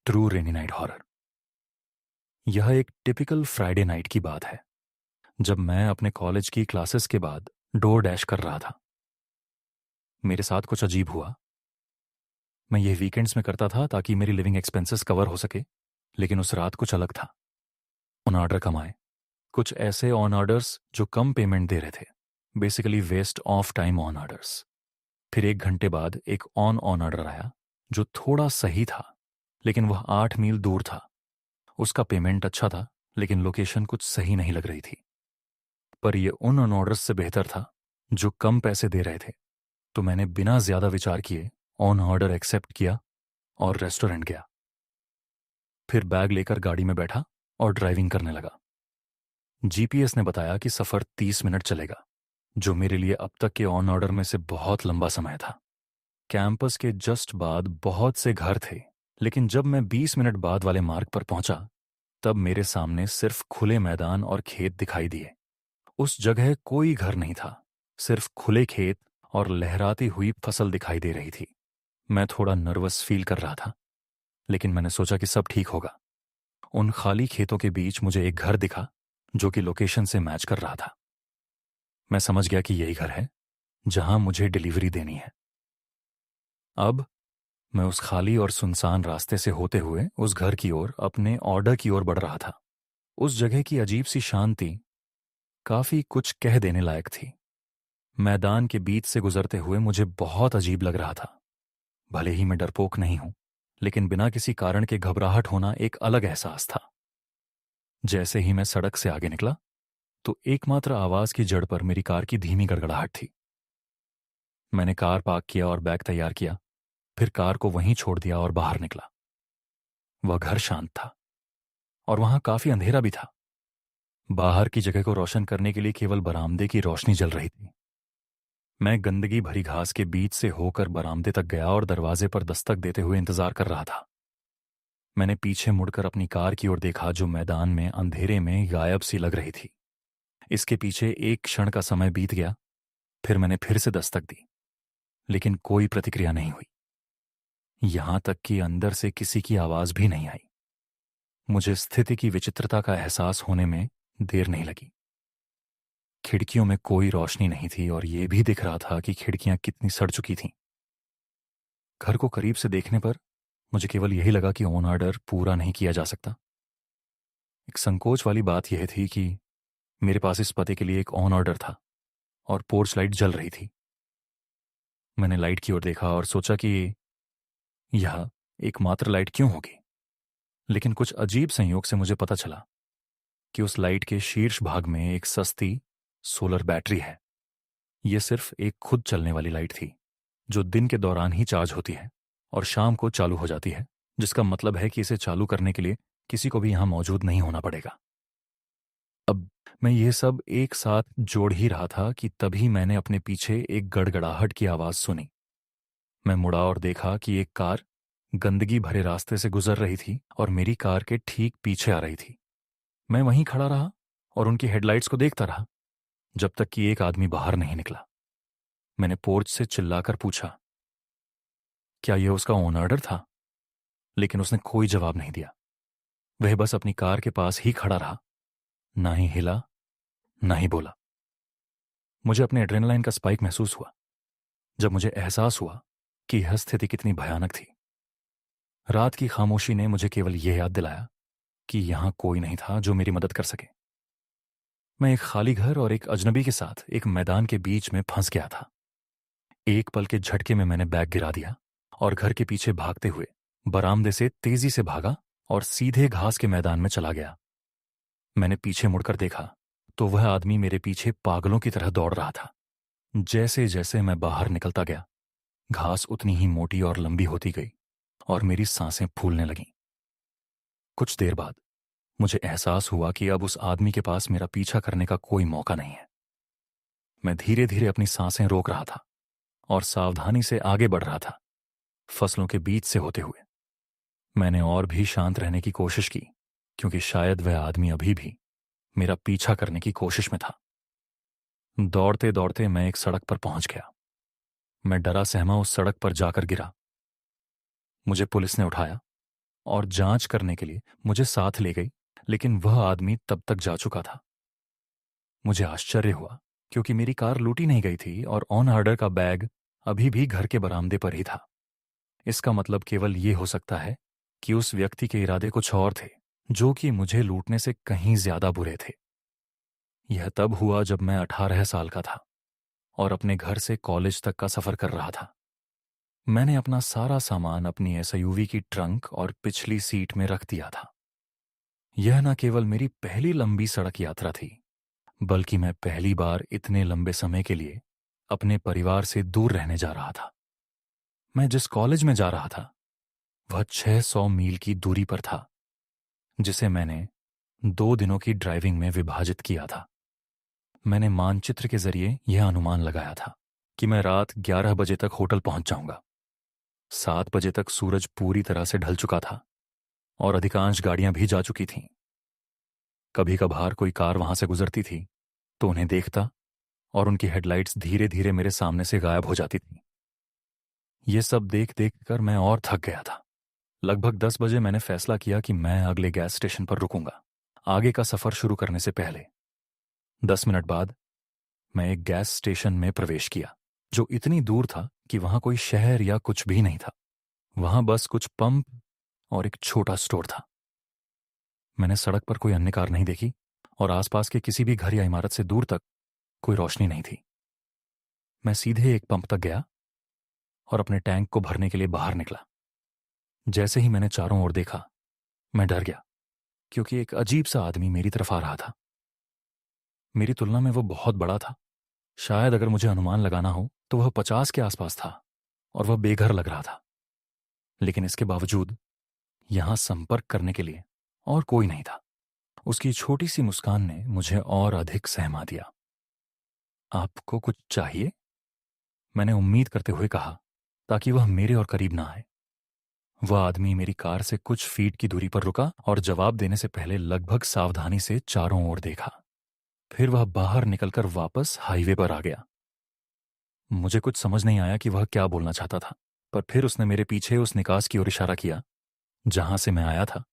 True rainy night horror. यह एक typical Friday night की बात है, जब मैं अपने कॉलेज की क्लासेस के बाद डोर डैश कर रहा था। मेरे साथ कुछ अजीब हुआ। मैं यह वीकेंड्स में करता था ताकि मेरी लिविंग एक्सपेंसेस कवर हो सके, लेकिन उस रात कुछ अलग था। ऑन ऑर्डर कम आए, कुछ ऐसे ऑन ऑर्डर्स जो कम पेमेंट दे रहे थे, basically waste of time on orders. फिर 1 घंटे बाद एक ऑन ऑन ऑर्डर आया जो थोड़ा सही था, लेकिन वह 8 मील दूर था। उसका पेमेंट अच्छा था, लेकिन लोकेशन कुछ सही नहीं लग रही थी। पर यह उन ऑन ऑर्डर्स से बेहतर था जो कम पैसे दे रहे थे, तो मैंने बिना ज्यादा विचार किए ऑन ऑर्डर एक्सेप्ट किया और रेस्टोरेंट गया। फिर बैग लेकर गाड़ी में बैठा और ड्राइविंग करने लगा। जीपीएस ने बताया कि सफर 30 मिनट चलेगा, जो मेरे लिए अब तक के ऑन ऑर्डर में से बहुत लंबा समय था। कैंपस के जस्ट बाद बहुत से घर थे, लेकिन जब मैं 20 मिनट बाद वाले मार्ग पर पहुंचा, तब मेरे सामने सिर्फ खुले मैदान और खेत दिखाई दिए। उस जगह कोई घर नहीं था, सिर्फ खुले खेत और लहराती हुई फसल दिखाई दे रही थी। मैं थोड़ा नर्वस फील कर रहा था, लेकिन मैंने सोचा कि सब ठीक होगा। उन खाली खेतों के बीच मुझे एक घर दिखा जो कि लोकेशन से मैच कर रहा था। मैं समझ गया कि यही घर है जहां मुझे डिलीवरी देनी है। अब मैं उस खाली और सुनसान रास्ते से होते हुए उस घर की ओर, अपने ऑर्डर की ओर बढ़ रहा था। उस जगह की अजीब सी शांति काफी कुछ कह देने लायक थी। मैदान के बीच से गुजरते हुए मुझे बहुत अजीब लग रहा था। भले ही मैं डरपोक नहीं हूं, लेकिन बिना किसी कारण के घबराहट होना एक अलग एहसास था। जैसे ही मैं सड़क से आगे निकला, तो एकमात्र आवाज की जड़ पर मेरी कार की धीमी गड़गड़ाहट थी। मैंने कार पार्क किया और बैग तैयार किया, फिर कार को वहीं छोड़ दिया और बाहर निकला। वह घर शांत था और वहां काफी अंधेरा भी था। बाहर की जगह को रोशन करने के लिए केवल बरामदे की रोशनी जल रही थी। मैं गंदगी भरी घास के बीच से होकर बरामदे तक गया और दरवाजे पर दस्तक देते हुए इंतजार कर रहा था। मैंने पीछे मुड़कर अपनी कार की ओर देखा, जो मैदान में अंधेरे में गायब सी लग रही थी। इसके पीछे एक क्षण का समय बीत गया। फिर मैंने फिर से दस्तक दी, लेकिन कोई प्रतिक्रिया नहीं हुई। यहां तक कि अंदर से किसी की आवाज भी नहीं आई। मुझे स्थिति की विचित्रता का एहसास होने में देर नहीं लगी। खिड़कियों में कोई रोशनी नहीं थी और यह भी दिख रहा था कि खिड़कियां कितनी सड़ चुकी थीं। घर को करीब से देखने पर मुझे केवल यही लगा कि ऑन ऑर्डर पूरा नहीं किया जा सकता। एक संकोच वाली बात यह थी कि मेरे पास इस पते के लिए एक ऑन ऑर्डर था और पोर्च लाइट जल रही थी। मैंने लाइट की ओर देखा और सोचा कि यह एकमात्र लाइट क्यों होगी, लेकिन कुछ अजीब संयोग से मुझे पता चला कि उस लाइट के शीर्ष भाग में एक सस्ती सोलर बैटरी है। यह सिर्फ एक खुद चलने वाली लाइट थी, जो दिन के दौरान ही चार्ज होती है और शाम को चालू हो जाती है, जिसका मतलब है कि इसे चालू करने के लिए किसी को भी यहां मौजूद नहीं होना पड़ेगा। अब मैं ये सब एक साथ जोड़ ही रहा था कि तभी मैंने अपने पीछे एक गड़गड़ाहट की आवाज सुनी। मैं मुड़ा और देखा कि एक कार गंदगी भरे रास्ते से गुजर रही थी और मेरी कार के ठीक पीछे आ रही थी। मैं वहीं खड़ा रहा और उनकी हेडलाइट्स को देखता रहा, जब तक कि एक आदमी बाहर नहीं निकला। मैंने पोर्च से चिल्लाकर पूछा, क्या यह उसका ओन ऑर्डर था? लेकिन उसने कोई जवाब नहीं दिया। वह बस अपनी कार के पास ही खड़ा रहा, ना ही हिला, ना ही बोला। मुझे अपने एड्रेनलाइन का स्पाइक महसूस हुआ जब मुझे एहसास हुआ कि यह स्थिति कितनी भयानक थी। रात की खामोशी ने मुझे केवल यह याद दिलाया कि यहां कोई नहीं था जो मेरी मदद कर सके। मैं एक खाली घर और एक अजनबी के साथ एक मैदान के बीच में फंस गया था। एक पल के झटके में मैंने बैग गिरा दिया और घर के पीछे भागते हुए बरामदे से तेजी से भागा और सीधे घास के मैदान में चला गया। मैंने पीछे मुड़कर देखा तो वह आदमी मेरे पीछे पागलों की तरह दौड़ रहा था। जैसे जैसे मैं बाहर निकलता गया, घास उतनी ही मोटी और लंबी होती गई और मेरी सांसें फूलने लगीं। कुछ देर बाद मुझे एहसास हुआ कि अब उस आदमी के पास मेरा पीछा करने का कोई मौका नहीं है। मैं धीरे धीरे अपनी सांसें रोक रहा था और सावधानी से आगे बढ़ रहा था, फसलों के बीच से होते हुए। मैंने और भी शांत रहने की कोशिश की, क्योंकि शायद वह आदमी अभी भी मेरा पीछा करने की कोशिश में था। दौड़ते दौड़ते मैं एक सड़क पर पहुंच गया। मैं डरा सहमा उस सड़क पर जाकर गिरा। मुझे पुलिस ने उठाया और जांच करने के लिए मुझे साथ ले गई, लेकिन वह आदमी तब तक जा चुका था। मुझे आश्चर्य हुआ क्योंकि मेरी कार लूटी नहीं गई थी और ऑन ऑर्डर का बैग अभी भी घर के बरामदे पर ही था। इसका मतलब केवल ये हो सकता है कि उस व्यक्ति के इरादे कुछ और थे, जो कि मुझे लूटने से कहीं ज्यादा बुरे थे। यह तब हुआ जब मैं 18 साल का था और अपने घर से कॉलेज तक का सफर कर रहा था। मैंने अपना सारा सामान अपनी एसयूवी की ट्रंक और पिछली सीट में रख दिया था। यह न केवल मेरी पहली लंबी सड़क यात्रा थी, बल्कि मैं पहली बार इतने लंबे समय के लिए अपने परिवार से दूर रहने जा रहा था। मैं जिस कॉलेज में जा रहा था वह 600 मील की दूरी पर था, जिसे मैंने 2 दिनों की ड्राइविंग में विभाजित किया था। मैंने मानचित्र के जरिए यह अनुमान लगाया था कि मैं रात 11 बजे तक होटल पहुंच जाऊंगा। 7 बजे तक सूरज पूरी तरह से ढल चुका था और अधिकांश गाड़ियां भी जा चुकी थीं। कभी कभार कोई कार वहां से गुजरती थी तो उन्हें देखता और उनकी हेडलाइट्स धीरे धीरे मेरे सामने से गायब हो जाती थी। ये सब देख देख कर मैं और थक गया था। लगभग 10 बजे मैंने फैसला किया कि मैं अगले गैस स्टेशन पर रुकूंगा, आगे का सफर शुरू करने से पहले। 10 मिनट बाद मैं एक गैस स्टेशन में प्रवेश किया, जो इतनी दूर था कि वहां कोई शहर या कुछ भी नहीं था। वहां बस कुछ पंप और एक छोटा स्टोर था। मैंने सड़क पर कोई अन्य कार नहीं देखी और आसपास के किसी भी घर या इमारत से दूर तक कोई रोशनी नहीं थी। मैं सीधे एक पंप तक गया और अपने टैंक को भरने के लिए बाहर निकला। जैसे ही मैंने चारों ओर देखा, मैं डर गया क्योंकि एक अजीब सा आदमी मेरी तरफ आ रहा था। मेरी तुलना में वो बहुत बड़ा था। शायद अगर मुझे अनुमान लगाना हो तो वह 50 के आसपास था और वह बेघर लग रहा था। लेकिन इसके बावजूद यहां संपर्क करने के लिए और कोई नहीं था। उसकी छोटी सी मुस्कान ने मुझे और अधिक सहमा दिया। आपको कुछ चाहिए? मैंने उम्मीद करते हुए कहा, ताकि वह मेरे और करीब ना आए। वह आदमी मेरी कार से कुछ फीट की दूरी पर रुका और जवाब देने से पहले लगभग सावधानी से चारों ओर देखा। फिर वह बाहर निकलकर वापस हाईवे पर आ गया। मुझे कुछ समझ नहीं आया कि वह क्या बोलना चाहता था, पर फिर उसने मेरे पीछे उस निकास की ओर इशारा किया जहां से मैं आया था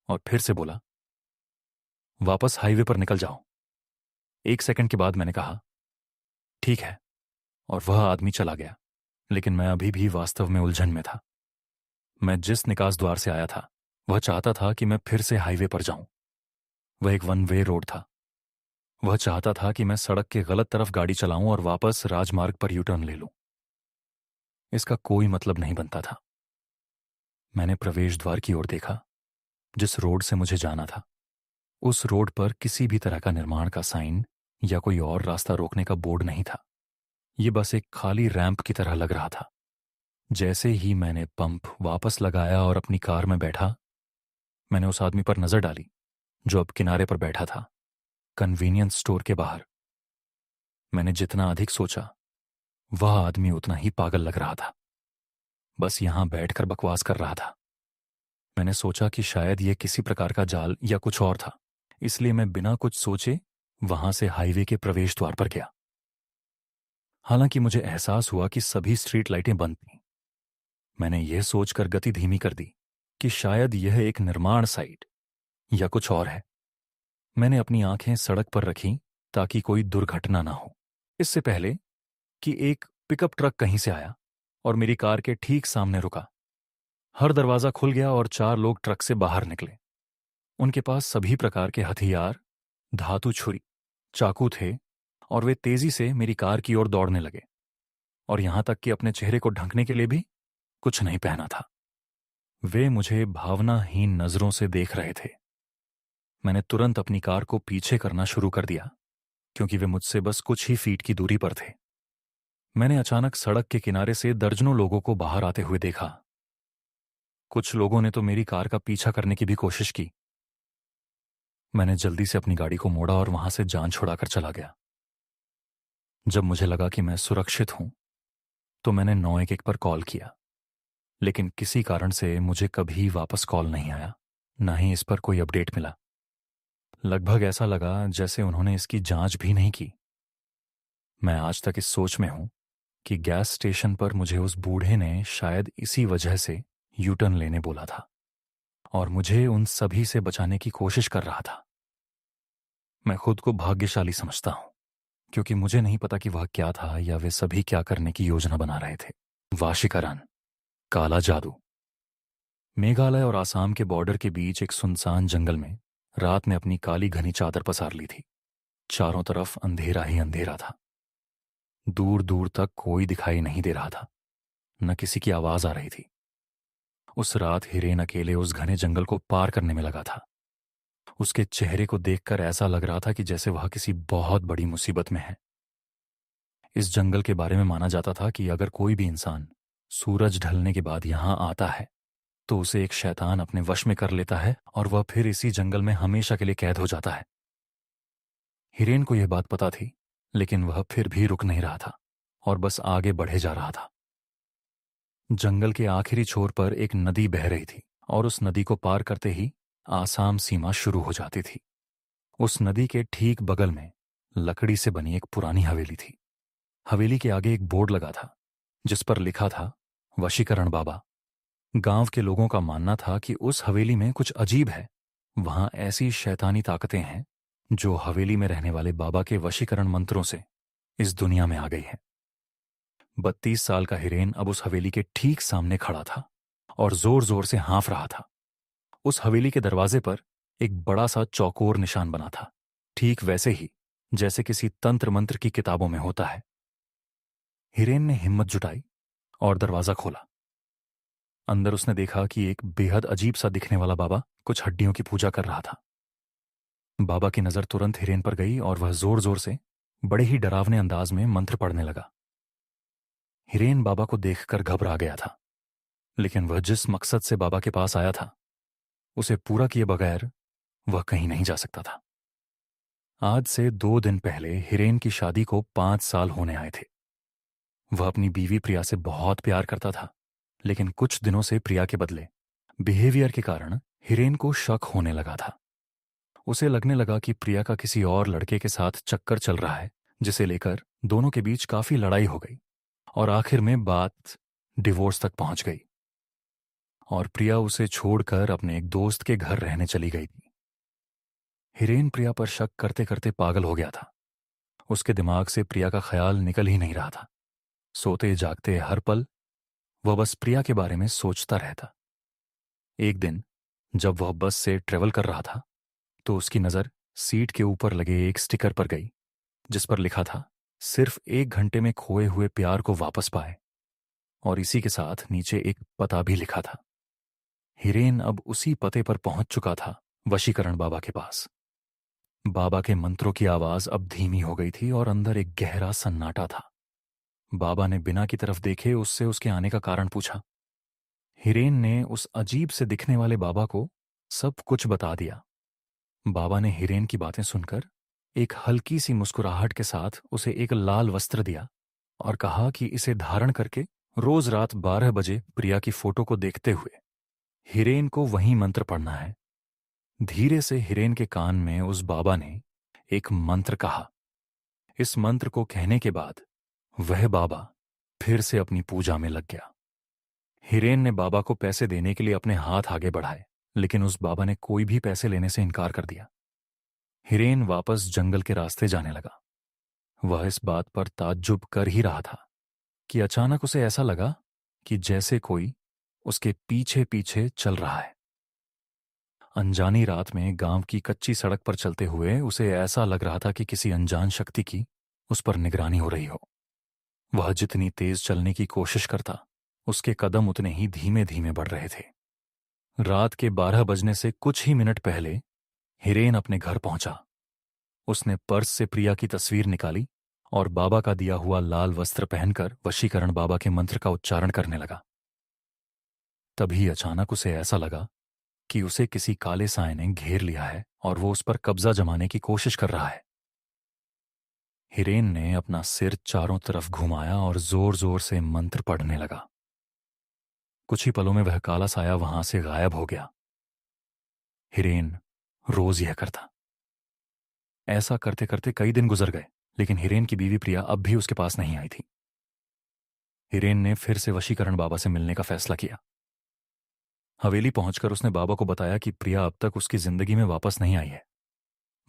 और फिर से बोला, वापस हाईवे पर निकल जाओ। 1 सेकंड के बाद मैंने कहा, ठीक है, और वह आदमी चला गया। लेकिन मैं अभी भी वास्तव में उलझन में था। मैं जिस निकास द्वार से आया था वह चाहता था कि मैं फिर से हाईवे पर जाऊं। वह एक वन वे रोड था। वह चाहता था कि मैं सड़क के गलत तरफ गाड़ी चलाऊं और वापस राजमार्ग पर यू टर्न ले लूं। इसका कोई मतलब नहीं बनता था। मैंने प्रवेश द्वार की ओर देखा, जिस रोड से मुझे जाना था। उस रोड पर किसी भी तरह का निर्माण का साइन या कोई और रास्ता रोकने का बोर्ड नहीं था। ये बस एक खाली रैंप की तरह लग रहा था। जैसे ही मैंने पंप वापस लगाया और अपनी कार में बैठा, मैंने उस आदमी पर नजर डाली जो अब किनारे पर बैठा था, कन्वीनियंस स्टोर के बाहर। मैंने जितना अधिक सोचा, वह आदमी उतना ही पागल लग रहा था। बस यहां बैठकर बकवास कर रहा था। मैंने सोचा कि शायद यह किसी प्रकार का जाल या कुछ और था, इसलिए मैं बिना कुछ सोचे वहां से हाईवे के प्रवेश द्वार पर गया। हालांकि मुझे एहसास हुआ कि सभी स्ट्रीट लाइटें बंद थीं। मैंने यह सोचकर गति धीमी कर दी कि शायद यह एक निर्माण साइट या कुछ और है। मैंने अपनी आंखें सड़क पर रखीं ताकि कोई दुर्घटना ना हो। इससे पहले कि एक पिकअप ट्रक कहीं से आया और मेरी कार के ठीक सामने रुका। हर दरवाजा खुल गया और 4 लोग ट्रक से बाहर निकले। उनके पास सभी प्रकार के हथियार, धातु छुरी, चाकू थे और वे तेजी से मेरी कार की ओर दौड़ने लगे, और यहां तक कि अपने चेहरे को ढकने के लिए भी कुछ नहीं पहना था। वे मुझे भावनाहीन नजरों से देख रहे थे। मैंने तुरंत अपनी कार को पीछे करना शुरू कर दिया क्योंकि वे मुझसे बस कुछ ही फीट की दूरी पर थे। मैंने अचानक सड़क के किनारे से दर्जनों लोगों को बाहर आते हुए देखा। कुछ लोगों ने तो मेरी कार का पीछा करने की भी कोशिश की। मैंने जल्दी से अपनी गाड़ी को मोड़ा और वहां से जान छुड़ाकर चला गया। जब मुझे लगा कि मैं सुरक्षित हूं तो मैंने 911 पर कॉल किया, लेकिन किसी कारण से मुझे कभी वापस कॉल नहीं आया, ना ही इस पर कोई अपडेट मिला। लगभग ऐसा लगा जैसे उन्होंने इसकी जांच भी नहीं की। मैं आज तक इस सोच में हूं कि गैस स्टेशन पर मुझे उस बूढ़े ने शायद इसी वजह से यू टर्न लेने बोला था। और मुझे उन सभी से बचाने की कोशिश कर रहा था। मैं खुद को भाग्यशाली समझता हूं, क्योंकि मुझे नहीं पता कि वह क्या था या वे सभी क्या करने की योजना बना रहे थे। वाशीकरण, काला जादू। मेघालय और आसाम के बॉर्डर के बीच एक सुनसान जंगल में रात ने अपनी काली घनी चादर पसार ली थी। चारों तरफ अंधेरा ही अंधेरा था। दूर दूर तक कोई दिखाई नहीं दे रहा था, न किसी की आवाज आ रही थी। उस रात हिरेन अकेले उस घने जंगल को पार करने में लगा था। उसके चेहरे को देखकर ऐसा लग रहा था कि जैसे वह किसी बहुत बड़ी मुसीबत में है। इस जंगल के बारे में माना जाता था कि अगर कोई भी इंसान सूरज ढलने के बाद यहां आता है तो उसे एक शैतान अपने वश में कर लेता है और वह फिर इसी जंगल में हमेशा के लिए कैद हो जाता है। हिरेन को यह बात पता थी, लेकिन वह फिर भी रुक नहीं रहा था और बस आगे बढ़े जा रहा था। जंगल के आखिरी छोर पर एक नदी बह रही थी और उस नदी को पार करते ही आसाम सीमा शुरू हो जाती थी। उस नदी के ठीक बगल में लकड़ी से बनी एक पुरानी हवेली थी। हवेली के आगे एक बोर्ड लगा था जिस पर लिखा था वशीकरण बाबा। गांव के लोगों का मानना था कि उस हवेली में कुछ अजीब है। वहां ऐसी शैतानी ताकतें हैं जो हवेली में रहने वाले बाबा के वशीकरण मंत्रों से इस दुनिया में आ गई है। 32 साल का हिरेन अब उस हवेली के ठीक सामने खड़ा था और जोर जोर से हाँफ रहा था। उस हवेली के दरवाजे पर एक बड़ा सा चौकोर निशान बना था, ठीक वैसे ही जैसे किसी तंत्र मंत्र की किताबों में होता है। हिरेन ने हिम्मत जुटाई और दरवाजा खोला। अंदर उसने देखा कि एक बेहद अजीब सा दिखने वाला बाबा कुछ हड्डियों की पूजा कर रहा था। बाबा की नजर तुरंत हिरेन पर गई और वह जोर जोर से बड़े ही डरावने अंदाज में मंत्र पढ़ने लगा। हिरेन बाबा को देखकर घबरा गया था, लेकिन वह जिस मकसद से बाबा के पास आया था उसे पूरा किए बगैर वह कहीं नहीं जा सकता था। आज से 2 दिन पहले हिरेन की शादी को 5 साल होने आए थे। वह अपनी बीवी प्रिया से बहुत प्यार करता था, लेकिन कुछ दिनों से प्रिया के बदले बिहेवियर के कारण हिरेन को शक होने लगा था। उसे लगने लगा कि प्रिया का किसी और लड़के के साथ चक्कर चल रहा है, जिसे लेकर दोनों के बीच काफी लड़ाई हो गई और आखिर में बात डिवोर्स तक पहुंच गई और प्रिया उसे छोड़कर अपने एक दोस्त के घर रहने चली गई थी। हिरेन प्रिया पर शक करते करते पागल हो गया था। उसके दिमाग से प्रिया का ख्याल निकल ही नहीं रहा था। सोते जागते हर पल वह बस प्रिया के बारे में सोचता रहता। एक दिन जब वह बस से ट्रेवल कर रहा था तो उसकी नजर सीट के ऊपर लगे एक स्टिकर पर गई जिस पर लिखा था, सिर्फ 1 घंटे में खोए हुए प्यार को वापस पाए, और इसी के साथ नीचे एक पता भी लिखा था। हिरेन अब उसी पते पर पहुंच चुका था, वशीकरण बाबा के पास। बाबा के मंत्रों की आवाज अब धीमी हो गई थी और अंदर एक गहरा सन्नाटा था। बाबा ने बिना की तरफ देखे उससे उसके आने का कारण पूछा। हिरेन ने उस अजीब से दिखने वाले बाबा को सब कुछ बता दिया। बाबा ने हिरेन की बातें सुनकर एक हल्की सी मुस्कुराहट के साथ उसे एक लाल वस्त्र दिया और कहा कि इसे धारण करके रोज रात 12 बजे प्रिया की फोटो को देखते हुए हिरेन को वही मंत्र पढ़ना है। धीरे से हिरेन के कान में उस बाबा ने एक मंत्र कहा। इस मंत्र को कहने के बाद वह बाबा फिर से अपनी पूजा में लग गया। हिरेन ने बाबा को पैसे देने के लिए अपने हाथ आगे बढ़ाए, लेकिन उस बाबा ने कोई भी पैसे लेने से इनकार कर दिया। हिरेन वापस जंगल के रास्ते जाने लगा। वह इस बात पर ताज्जुब कर ही रहा था कि अचानक उसे ऐसा लगा कि जैसे कोई उसके पीछे पीछे चल रहा है। अनजानी रात में गांव की कच्ची सड़क पर चलते हुए उसे ऐसा लग रहा था कि किसी अनजान शक्ति की उस पर निगरानी हो रही हो। वह जितनी तेज चलने की कोशिश करता, उसके कदम उतने ही धीमे धीमे बढ़ रहे थे। रात के 12 बजने से कुछ ही मिनट पहले हिरेन अपने घर पहुंचा। उसने पर्स से प्रिया की तस्वीर निकाली और बाबा का दिया हुआ लाल वस्त्र पहनकर वशीकरण बाबा के मंत्र का उच्चारण करने लगा। तभी अचानक उसे ऐसा लगा कि उसे किसी काले साए ने घेर लिया है और वो उस पर कब्जा जमाने की कोशिश कर रहा है। हिरेन ने अपना सिर चारों तरफ घुमाया और जोर जोर से मंत्र पढ़ने लगा। कुछ ही पलों में वह काला साया वहां से गायब हो गया। हिरेन रोज यह करता। ऐसा करते करते कई दिन गुजर गए, लेकिन हिरेन की बीवी प्रिया अब भी उसके पास नहीं आई थी। हिरेन ने फिर से वशीकरण बाबा से मिलने का फैसला किया। हवेली पहुंचकर उसने बाबा को बताया कि प्रिया अब तक उसकी जिंदगी में वापस नहीं आई है।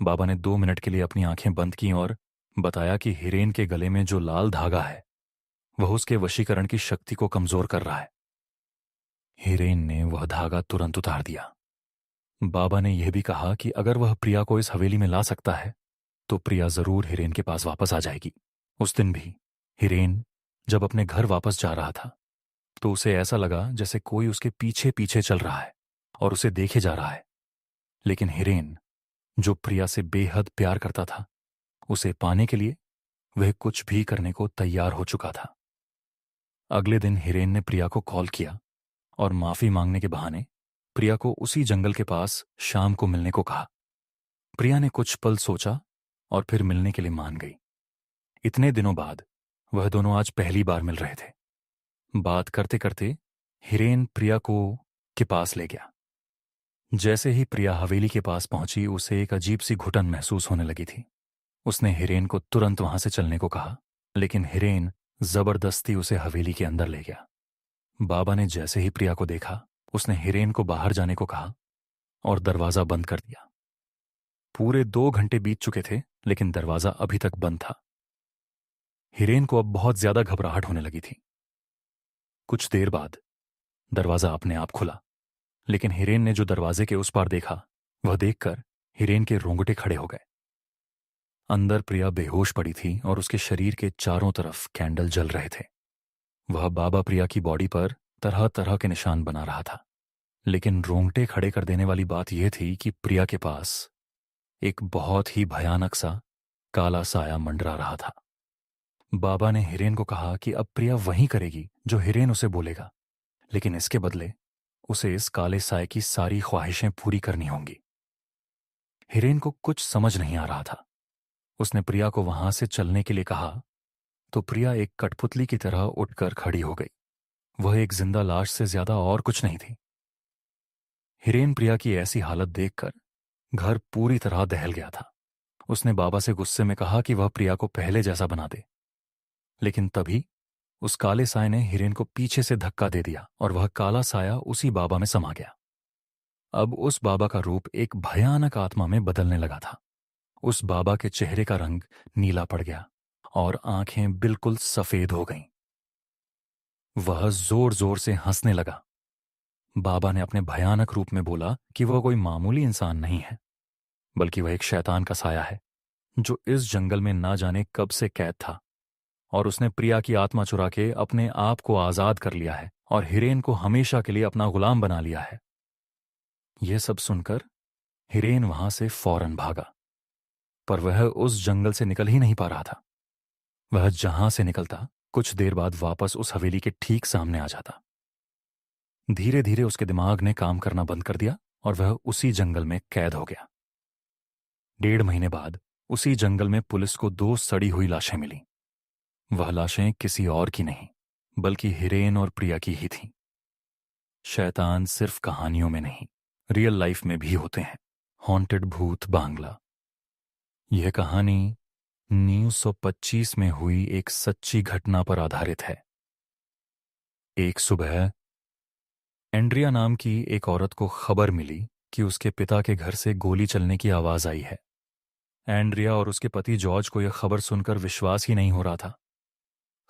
बाबा ने 2 मिनट के लिए अपनी आंखें बंद की और बताया कि हिरेन के गले में जो लाल धागा है वह उसके वशीकरण की शक्ति को कमजोर कर रहा है। हिरेन ने वह धागा तुरंत उतार दिया। बाबा ने यह भी कहा कि अगर वह प्रिया को इस हवेली में ला सकता है तो प्रिया जरूर हिरेन के पास वापस आ जाएगी। उस दिन भी हिरेन जब अपने घर वापस जा रहा था तो उसे ऐसा लगा जैसे कोई उसके पीछे पीछे चल रहा है और उसे देखे जा रहा है। लेकिन हिरेन, जो प्रिया से बेहद प्यार करता था, उसे पाने के लिए वह कुछ भी करने को तैयार हो चुका था। अगले दिन हिरेन ने प्रिया को कॉल किया और माफी मांगने के बहाने प्रिया को उसी जंगल के पास शाम को मिलने को कहा। प्रिया ने कुछ पल सोचा और फिर मिलने के लिए मान गई। इतने दिनों बाद वह दोनों आज पहली बार मिल रहे थे। बात करते करते हिरेन प्रिया को के पास ले गया। जैसे ही प्रिया हवेली के पास पहुंची उसे एक अजीब सी घुटन महसूस होने लगी थी। उसने हिरेन को तुरंत वहां से चलने को कहा, लेकिन हिरेन जबरदस्ती उसे हवेली के अंदर ले गया। बाबा ने जैसे ही प्रिया को देखा उसने हिरेन को बाहर जाने को कहा और दरवाजा बंद कर दिया। पूरे 2 घंटे बीत चुके थे लेकिन दरवाजा अभी तक बंद था। हिरेन को अब बहुत ज्यादा घबराहट होने लगी थी। कुछ देर बाद दरवाजा अपने आप खुला, लेकिन हिरेन ने जो दरवाजे के उस पार देखा वह देखकर हिरेन के रोंगटे खड़े हो गए। अंदर प्रिया बेहोश पड़ी थी और उसके शरीर के चारों तरफ कैंडल जल रहे थे। वह बाबा प्रिया की बॉडी पर तरह तरह के निशान बना रहा था, लेकिन रोंगटे खड़े कर देने वाली बात यह थी कि प्रिया के पास एक बहुत ही भयानक सा काला साया मंडरा रहा था। बाबा ने हिरेन को कहा कि अब प्रिया वही करेगी जो हिरेन उसे बोलेगा, लेकिन इसके बदले उसे इस काले साए की सारी ख्वाहिशें पूरी करनी होंगी। हिरेन को कुछ समझ नहीं आ रहा था। उसने प्रिया को वहां से चलने के लिए कहा तो प्रिया एक कठपुतली की तरह उठकर खड़ी हो गई। वह एक जिंदा लाश से ज्यादा और कुछ नहीं थी। हिरेन प्रिया की ऐसी हालत देखकर घर पूरी तरह दहल गया था। उसने बाबा से गुस्से में कहा कि वह प्रिया को पहले जैसा बना दे, लेकिन तभी उस काले साए ने हिरेन को पीछे से धक्का दे दिया और वह काला साया उसी बाबा में समा गया। अब उस बाबा का रूप एक भयानक आत्मा में बदलने लगा था। उस बाबा के चेहरे का रंग नीला पड़ गया और आंखें बिल्कुल सफेद हो गईं। वह जोर जोर से हंसने लगा। बाबा ने अपने भयानक रूप में बोला कि वह कोई मामूली इंसान नहीं है, बल्कि वह एक शैतान का साया है जो इस जंगल में ना जाने कब से कैद था, और उसने प्रिया की आत्मा चुरा के अपने आप को आजाद कर लिया है और हिरेन को हमेशा के लिए अपना गुलाम बना लिया है। यह सब सुनकर हिरेन वहां से फौरन भागा, पर वह उस जंगल से निकल ही नहीं पा रहा था। वह जहां से निकलता कुछ देर बाद वापस उस हवेली के ठीक सामने आ जाता। धीरे धीरे उसके दिमाग ने काम करना बंद कर दिया और वह उसी जंगल में कैद हो गया। 1.5 महीने बाद उसी जंगल में पुलिस को 2 सड़ी हुई लाशें मिली। वह लाशें किसी और की नहीं बल्कि हिरेन और प्रिया की ही थीं। शैतान सिर्फ कहानियों में नहीं, रियल लाइफ में भी होते हैं। हॉन्टेड भूत बांग्ला। यह कहानी 1925 में हुई एक सच्ची घटना पर आधारित है। एक सुबह एंड्रिया नाम की एक औरत को खबर मिली कि उसके पिता के घर से गोली चलने की आवाज आई है। एंड्रिया और उसके पति जॉर्ज को यह खबर सुनकर विश्वास ही नहीं हो रहा था।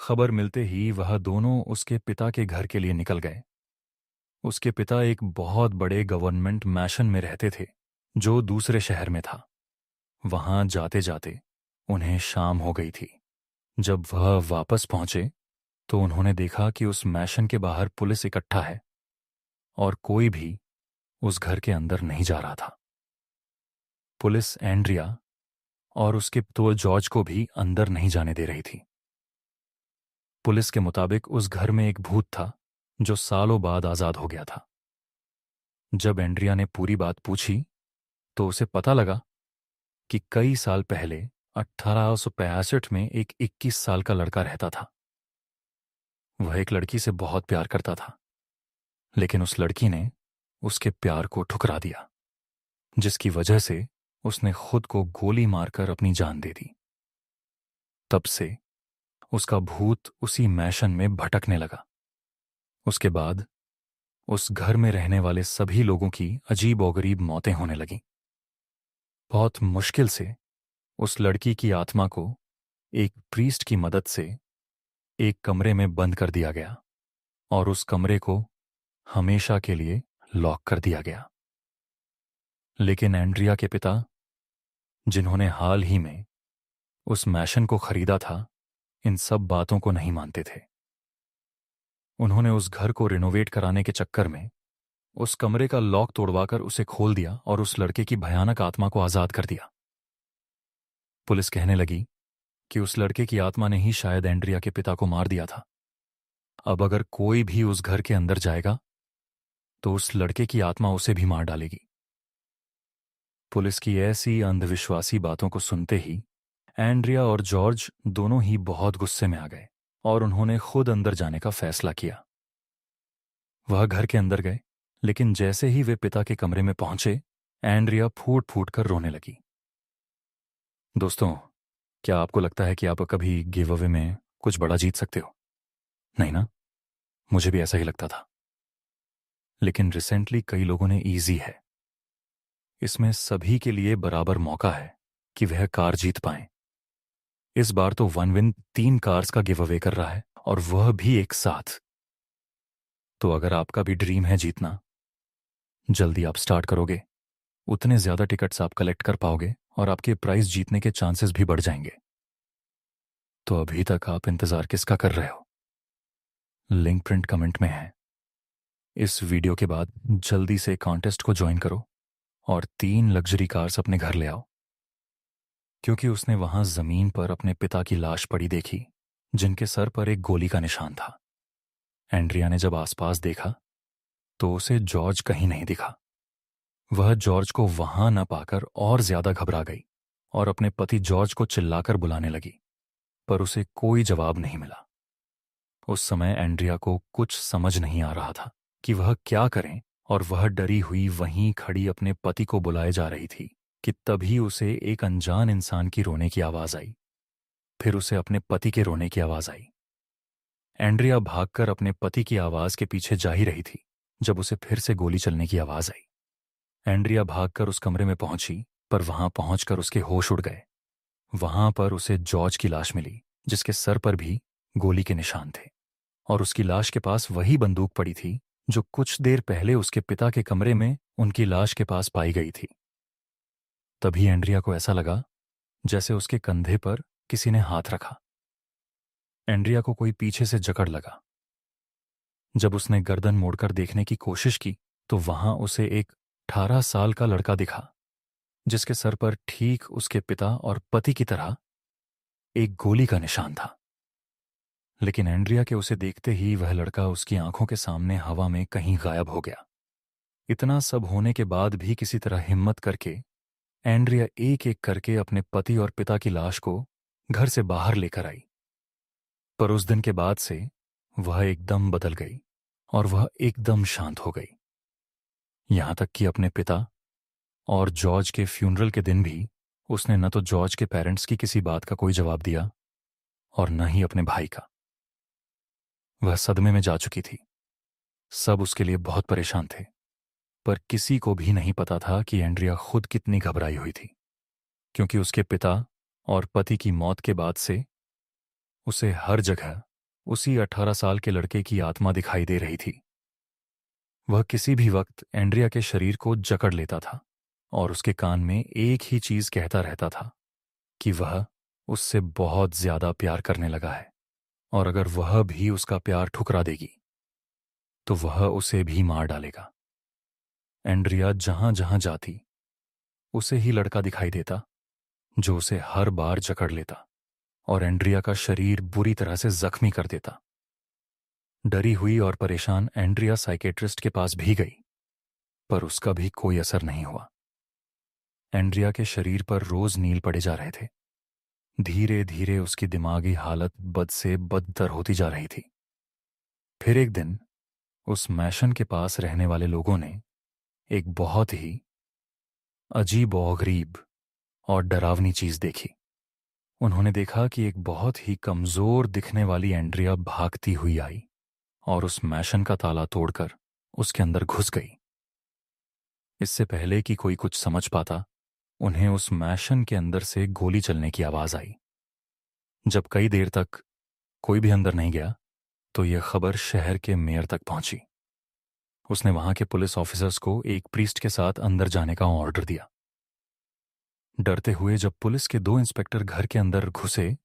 खबर मिलते ही वह दोनों उसके पिता के घर के लिए निकल गए। उसके पिता एक बहुत बड़े गवर्नमेंट मैशन में रहते थे जो दूसरे शहर में था। वहां जाते जाते उन्हें शाम हो गई थी। जब वह वापस पहुंचे तो उन्होंने देखा कि उस मैशन के बाहर पुलिस इकट्ठा है और कोई भी उस घर के अंदर नहीं जा रहा था। पुलिस एंड्रिया और उसके तो जॉर्ज को भी अंदर नहीं जाने दे रही थी। पुलिस के मुताबिक उस घर में एक भूत था जो सालों बाद आजाद हो गया था। जब एंड्रिया ने पूरी बात पूछी तो उसे पता लगा कि कई साल पहले 1865 में एक 21 साल का लड़का रहता था। वह एक लड़की से बहुत प्यार करता था, लेकिन उस लड़की ने उसके प्यार को ठुकरा दिया, जिसकी वजह से उसने खुद को गोली मारकर अपनी जान दे दी। तब से उसका भूत उसी मैशन में भटकने लगा। उसके बाद उस घर में रहने वाले सभी लोगों की अजीब-ओ-गरीब मौतें होने लगीं। बहुत मुश्किल से उस लड़की की आत्मा को एक प्रीस्ट की मदद से एक कमरे में बंद कर दिया गया और उस कमरे को हमेशा के लिए लॉक कर दिया गया। लेकिन एंड्रिया के पिता, जिन्होंने हाल ही में उस मैशन को खरीदा था, इन सब बातों को नहीं मानते थे। उन्होंने उस घर को रिनोवेट कराने के चक्कर में उस कमरे का लॉक तोड़वाकर उसे खोल दिया और उस लड़के की भयानक आत्मा को आजाद कर दिया। पुलिस कहने लगी कि उस लड़के की आत्मा ने ही शायद एंड्रिया के पिता को मार दिया था। अब अगर कोई भी उस घर के अंदर जाएगा तो उस लड़के की आत्मा उसे भी मार डालेगी। पुलिस की ऐसी अंधविश्वासी बातों को सुनते ही एंड्रिया और जॉर्ज दोनों ही बहुत गुस्से में आ गए और उन्होंने खुद अंदर जाने का फैसला किया। वह घर के अंदर गए, लेकिन जैसे ही वे पिता के कमरे में पहुंचे, एंड्रिया फूट फूट कर रोने लगी। दोस्तों, क्या आपको लगता है कि आप कभी गिव अवे में कुछ बड़ा जीत सकते हो? नहीं ना? मुझे भी ऐसा ही लगता था। लेकिन रिसेंटली कई लोगों ने इजी है, इसमें सभी के लिए बराबर मौका है कि वह कार जीत पाएं। इस बार तो वन विन 3 कार्स का गिव अवे कर रहा है और वह भी एक साथ। तो अगर आपका भी ड्रीम है जीतना, जल्दी आप स्टार्ट करोगे, उतने ज्यादा टिकट्स आप कलेक्ट कर पाओगे और आपके प्राइस जीतने के चांसेस भी बढ़ जाएंगे। तो अभी तक आप इंतजार किसका कर रहे हो? लिंक प्रिंट कमेंट में है। इस वीडियो के बाद जल्दी से कॉन्टेस्ट को ज्वाइन करो और 3 लग्जरी कार्स अपने घर ले आओ, क्योंकि उसने वहां जमीन पर अपने पिता की लाश पड़ी देखी, जिनके सर पर एक गोली का निशान था। एंड्रिया ने जब आसपास देखा तो उसे जॉर्ज कहीं नहीं दिखा। वह जॉर्ज को वहां न पाकर और ज्यादा घबरा गई और अपने पति जॉर्ज को चिल्लाकर बुलाने लगी, पर उसे कोई जवाब नहीं मिला। उस समय एंड्रिया को कुछ समझ नहीं आ रहा था कि वह क्या करें, और वह डरी हुई वहीं खड़ी अपने पति को बुलाए जा रही थी कि तभी उसे एक अनजान इंसान की रोने की आवाज आई। फिर उसे अपने पति के रोने की आवाज आई। एंड्रिया भागकर अपने पति की आवाज के पीछे जा ही रही थी जब उसे फिर से गोली चलने की आवाज आई। एंड्रिया भागकर उस कमरे में पहुंची, पर वहां पहुंचकर उसके होश उड़ गए। वहां पर उसे जॉर्ज की लाश मिली, जिसके सर पर भी गोली के निशान थे, और उसकी लाश के पास वही बंदूक पड़ी थी जो कुछ देर पहले उसके पिता के कमरे में उनकी लाश के पास पाई गई थी। तभी एंड्रिया को ऐसा लगा जैसे उसके कंधे पर किसी ने हाथ रखा। एंड्रिया को कोई पीछे से जकड़ लगा। जब उसने गर्दन मोड़कर देखने की कोशिश की तो वहां उसे एक 18 साल का लड़का दिखा, जिसके सर पर ठीक उसके पिता और पति की तरह एक गोली का निशान था। लेकिन एंड्रिया के उसे देखते ही वह लड़का उसकी आंखों के सामने हवा में कहीं गायब हो गया। इतना सब होने के बाद भी किसी तरह हिम्मत करके एंड्रिया एक एक करके अपने पति और पिता की लाश को घर से बाहर लेकर आई। पर उस दिन के बाद से वह एकदम बदल गई और वह एकदम शांत हो गई। यहां तक कि अपने पिता और जॉर्ज के फ्यूनरल के दिन भी उसने न तो जॉर्ज के पेरेंट्स की किसी बात का कोई जवाब दिया और न ही अपने भाई का। वह सदमे में जा चुकी थी। सब उसके लिए बहुत परेशान थे, पर किसी को भी नहीं पता था कि एंड्रिया खुद कितनी घबराई हुई थी, क्योंकि उसके पिता और पति की मौत के बाद से उसे हर जगह उसी 18 साल के लड़के की आत्मा दिखाई दे रही थी। वह किसी भी वक्त एंड्रिया के शरीर को जकड़ लेता था और उसके कान में एक ही चीज कहता रहता था कि वह उससे बहुत ज्यादा प्यार करने लगा है, और अगर वह भी उसका प्यार ठुकरा देगी तो वह उसे भी मार डालेगा। एंड्रिया जहां जहां जाती उसे ही लड़का दिखाई देता जो उसे हर बार जकड़ लेता और एंड्रिया का शरीर बुरी तरह से जख्मी कर देता। डरी हुई और परेशान एंड्रिया साइकेट्रिस्ट के पास भी गई, पर उसका भी कोई असर नहीं हुआ। एंड्रिया के शरीर पर रोज नील पड़े जा रहे थे। धीरे धीरे उसकी दिमागी हालत बद से बदतर होती जा रही थी। फिर एक दिन उस मैशन के पास रहने वाले लोगों ने एक बहुत ही अजीब और गरीब और डरावनी चीज देखी। उन्होंने देखा कि एक बहुत ही कमजोर दिखने वाली एंड्रिया भागती हुई आई और उस मैशन का ताला तोड़कर उसके अंदर घुस गई। इससे पहले कि कोई कुछ समझ पाता, उन्हें उस मैशन के अंदर से गोली चलने की आवाज आई। जब कई देर तक कोई भी अंदर नहीं गया, तो यह खबर शहर के मेयर तक पहुंची। उसने वहां के पुलिस ऑफिसर्स को एक प्रीस्ट के साथ अंदर जाने का ऑर्डर दिया। डरते हुए जब पुलिस के 2 इंस्पेक्टर घर के अंदर घुसे,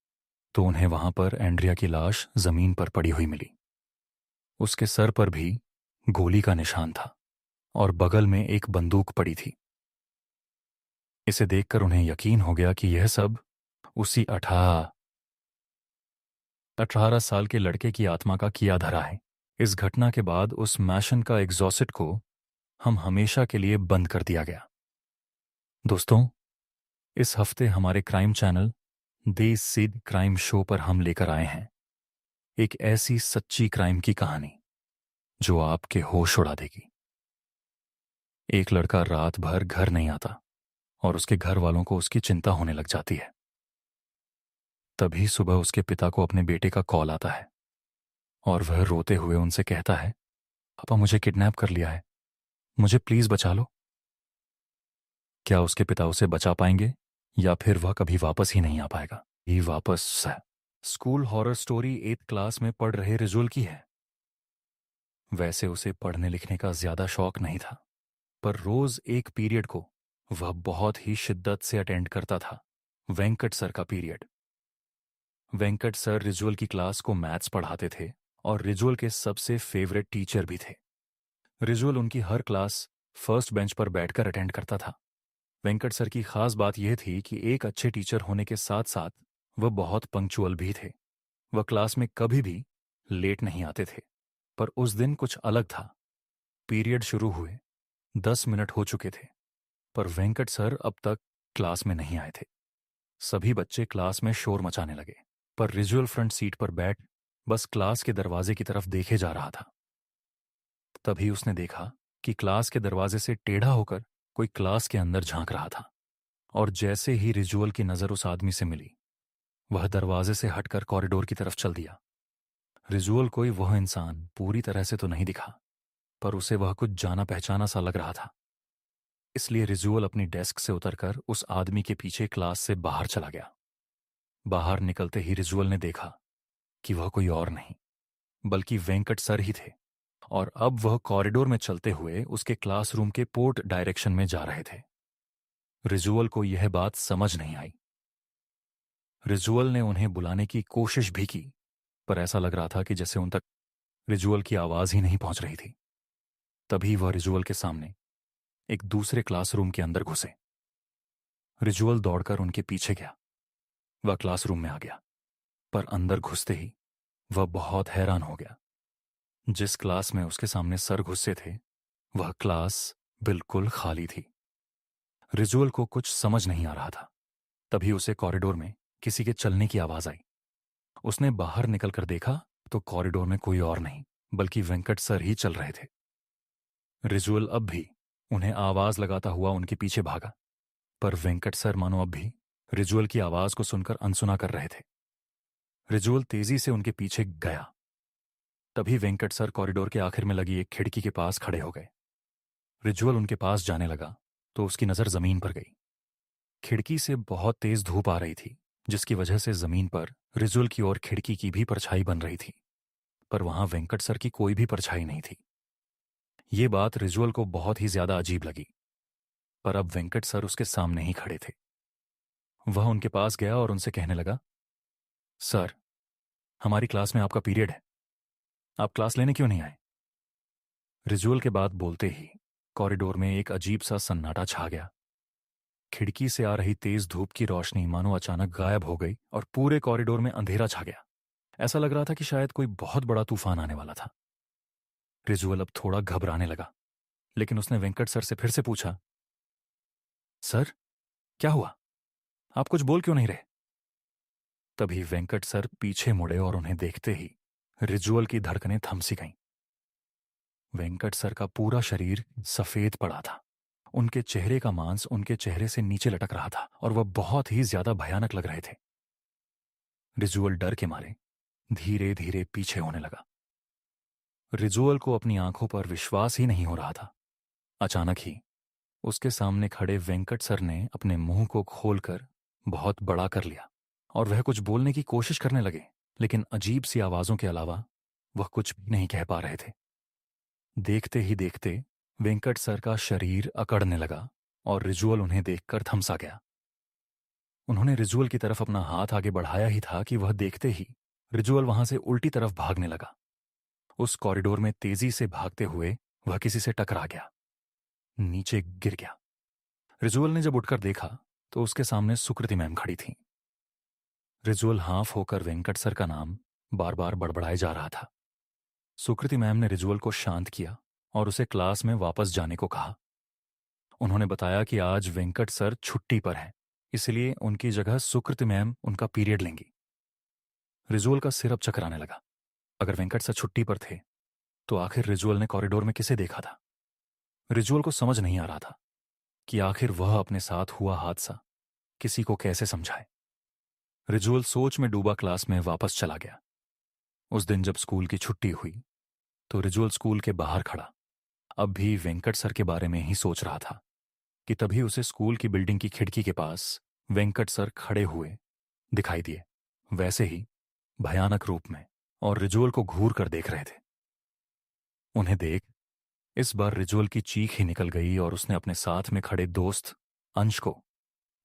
तो उन्हें वहां पर एंड्रिया की लाश जमीन पर पड़ी हुई मिली। उसके सर पर भी गोली का निशान था और बगल में एक बंदूक पड़ी थी। इसे देखकर उन्हें यकीन हो गया कि यह सब उसी 18 साल के लड़के की आत्मा का किया धरा है। इस घटना के बाद उस मैशन का एग्जॉस्ट को हम हमेशा के लिए बंद कर दिया गया। दोस्तों, इस हफ्ते हमारे क्राइम चैनल देश सीड क्राइम शो पर हम लेकर आए हैं एक ऐसी सच्ची क्राइम की कहानी जो आपके होश उड़ा देगी। एक लड़का रात भर घर नहीं आता और उसके घर वालों को उसकी चिंता होने लग जाती है। तभी सुबह उसके पिता को अपने बेटे का कॉल आता है और वह रोते हुए उनसे कहता है, पापा मुझे किडनैप कर लिया है, मुझे प्लीज बचा लो। क्या उसके पिता उसे बचा पाएंगे या फिर वह कभी वापस ही नहीं आ पाएगा? ये वापस है। School horror story 8th class में पढ़ रहे रिजुअल की है। वैसे उसे पढ़ने लिखने का ज्यादा शौक नहीं था, पर रोज एक पीरियड को वह बहुत ही शिद्दत से अटेंड करता था, वेंकट सर का पीरियड। वेंकट सर रिजुअल की क्लास को मैथ्स पढ़ाते थे और रिजुअल के सबसे फेवरेट टीचर भी थे। रिजुअल उनकी हर क्लास फर्स्ट बेंच पर बैठकर अटेंड करता था। वेंकट सर की खास बात यह थी कि एक अच्छे टीचर होने के साथ साथ वह बहुत पंक्चुअल भी थे। वह क्लास में कभी भी लेट नहीं आते थे। पर उस दिन कुछ अलग था। पीरियड शुरू हुए 10 मिनट हो चुके थे, पर वेंकट सर अब तक क्लास में नहीं आए थे। सभी बच्चे क्लास में शोर मचाने लगे, पर रिजुअल फ्रंट सीट पर बैठ बस क्लास के दरवाजे की तरफ देखे जा रहा था। तभी उसने देखा कि क्लास के दरवाजे से टेढ़ा होकर कोई क्लास के अंदर झांक रहा था, और जैसे ही रिजुअल की नजर उस आदमी से मिली, वह दरवाजे से हटकर कॉरिडोर की तरफ चल दिया। रिजुअल कोई वह इंसान पूरी तरह से तो नहीं दिखा, पर उसे वह कुछ जाना पहचाना सा लग रहा था। इसलिए रिजुअल अपनी डेस्क से उतरकर उस आदमी के पीछे क्लास से बाहर चला गया। बाहर निकलते ही रिजुअल ने देखा कि वह कोई और नहीं बल्कि वेंकट सर ही थे, और अब वह कॉरिडोर में चलते हुए उसके क्लासरूम के पोर्ट डायरेक्शन में जा रहे थे। रिजुअल को यह बात समझ नहीं आई। रिजुअल ने उन्हें बुलाने की कोशिश भी की, पर ऐसा लग रहा था कि जैसे उन तक रिजुअल की आवाज ही नहीं पहुंच रही थी। तभी वह रिजुअल के सामने एक दूसरे क्लासरूम के अंदर घुसे। रिजुअल दौड़कर उनके पीछे गया। वह क्लासरूम में आ गया, पर अंदर घुसते ही वह बहुत हैरान हो गया। जिस क्लास में उसके सामने सर घुसे थे, वह क्लास बिल्कुल खाली थी। रिजुअल को कुछ समझ नहीं आ रहा था। तभी उसे कॉरिडोर में किसी के चलने की आवाज आई। उसने बाहर निकलकर देखा तो कॉरिडोर में कोई और नहीं बल्कि वेंकट सर ही चल रहे थे। रिजुअल अब भी उन्हें आवाज लगाता हुआ उनके पीछे भागा, पर वेंकट सर मानो अब भी रिजुअल की आवाज को सुनकर अनसुना कर रहे थे। रिजुअल तेजी से उनके पीछे गया। तभी वेंकट सर कॉरिडोर के आखिर में लगी एक खिड़की के पास खड़े हो गए। रिजुअल उनके पास जाने लगा तो उसकी नजर जमीन पर गई। खिड़की से बहुत तेज धूप आ रही थी, जिसकी वजह से जमीन पर रिजुअल की ओर खिड़की की भी परछाई बन रही थी, पर वहां वेंकट सर की कोई भी परछाई नहीं थी। ये बात रिजुअल को बहुत ही ज्यादा अजीब लगी, पर अब वेंकट सर उसके सामने ही खड़े थे। वह उनके पास गया और उनसे कहने लगा, सर, हमारी क्लास में आपका पीरियड है, आप क्लास लेने क्यों नहीं आए? रिजुअल के बाद बोलते ही कॉरिडोर में एक अजीब सा सन्नाटा छा गया। खिड़की से आ रही तेज धूप की रोशनी मानो अचानक गायब हो गई और पूरे कॉरिडोर में अंधेरा छा गया। ऐसा लग रहा था कि शायद कोई बहुत बड़ा तूफान आने वाला था। रिजुअल अब थोड़ा घबराने लगा, लेकिन उसने वेंकट सर से फिर से पूछा, सर, क्या हुआ? आप कुछ बोल क्यों नहीं रहे? तभी वेंकट सर पीछे मुड़े और उन्हें देखते ही रिजुअल की धड़कनें थम सी गईं। वेंकट सर का पूरा शरीर सफेद पड़ा था। उनके चेहरे का मांस उनके चेहरे से नीचे लटक रहा था और वह बहुत ही ज्यादा भयानक लग रहे थे। रिजुअल डर के मारे धीरे धीरे पीछे होने लगा। रिजुअल को अपनी आंखों पर विश्वास ही नहीं हो रहा था। अचानक ही उसके सामने खड़े वेंकट सर ने अपने मुंह को खोलकर बहुत बड़ा कर लिया और वह कुछ बोलने की कोशिश करने लगे, लेकिन अजीब सी आवाजों के अलावा वह कुछ भी नहीं कह पा रहे थे। देखते ही देखते वेंकट सर का शरीर अकड़ने लगा और रिजुअल उन्हें देखकर थमसा गया। उन्होंने रिजुअल की तरफ अपना हाथ आगे बढ़ाया ही था कि वह देखते ही रिजुअल वहां से उल्टी तरफ भागने लगा। उस कॉरिडोर में तेजी से भागते हुए वह किसी से टकरा गया, नीचे गिर गया। रिजुअल ने जब उठकर देखा तो उसके सामने सुकृति मैम खड़ी थी। रिजुअल हाफ होकर वेंकट सर का नाम बार बार बड़बड़ाए जा रहा था। सुकृति मैम ने रिजुअल को शांत किया और उसे क्लास में वापस जाने को कहा। उन्होंने बताया कि आज वेंकट सर छुट्टी पर हैं, इसलिए उनकी जगह सुकृति मैम उनका पीरियड लेंगी। रिजुअल का सिर अब चकराने लगा। अगर वेंकट सर छुट्टी पर थे तो आखिर रिजुअल ने कॉरिडोर में किसे देखा था? रिजुअल को समझ नहीं आ रहा था कि आखिर वह अपने साथ हुआ हादसा किसी को कैसे समझाए। रिजुअल सोच में डूबा क्लास में वापस चला गया। उस दिन जब स्कूल की छुट्टी हुई तो रिजुअल स्कूल के बाहर खड़ा अब भी वेंकट सर के बारे में ही सोच रहा था कि तभी उसे स्कूल की बिल्डिंग की खिड़की के पास वेंकट सर खड़े हुए दिखाई दिए, वैसे ही भयानक रूप में, और रिजुअल को घूर कर देख रहे थे। उन्हें देख इस बार रिजुअल की चीख ही निकल गई और उसने अपने साथ में खड़े दोस्त अंश को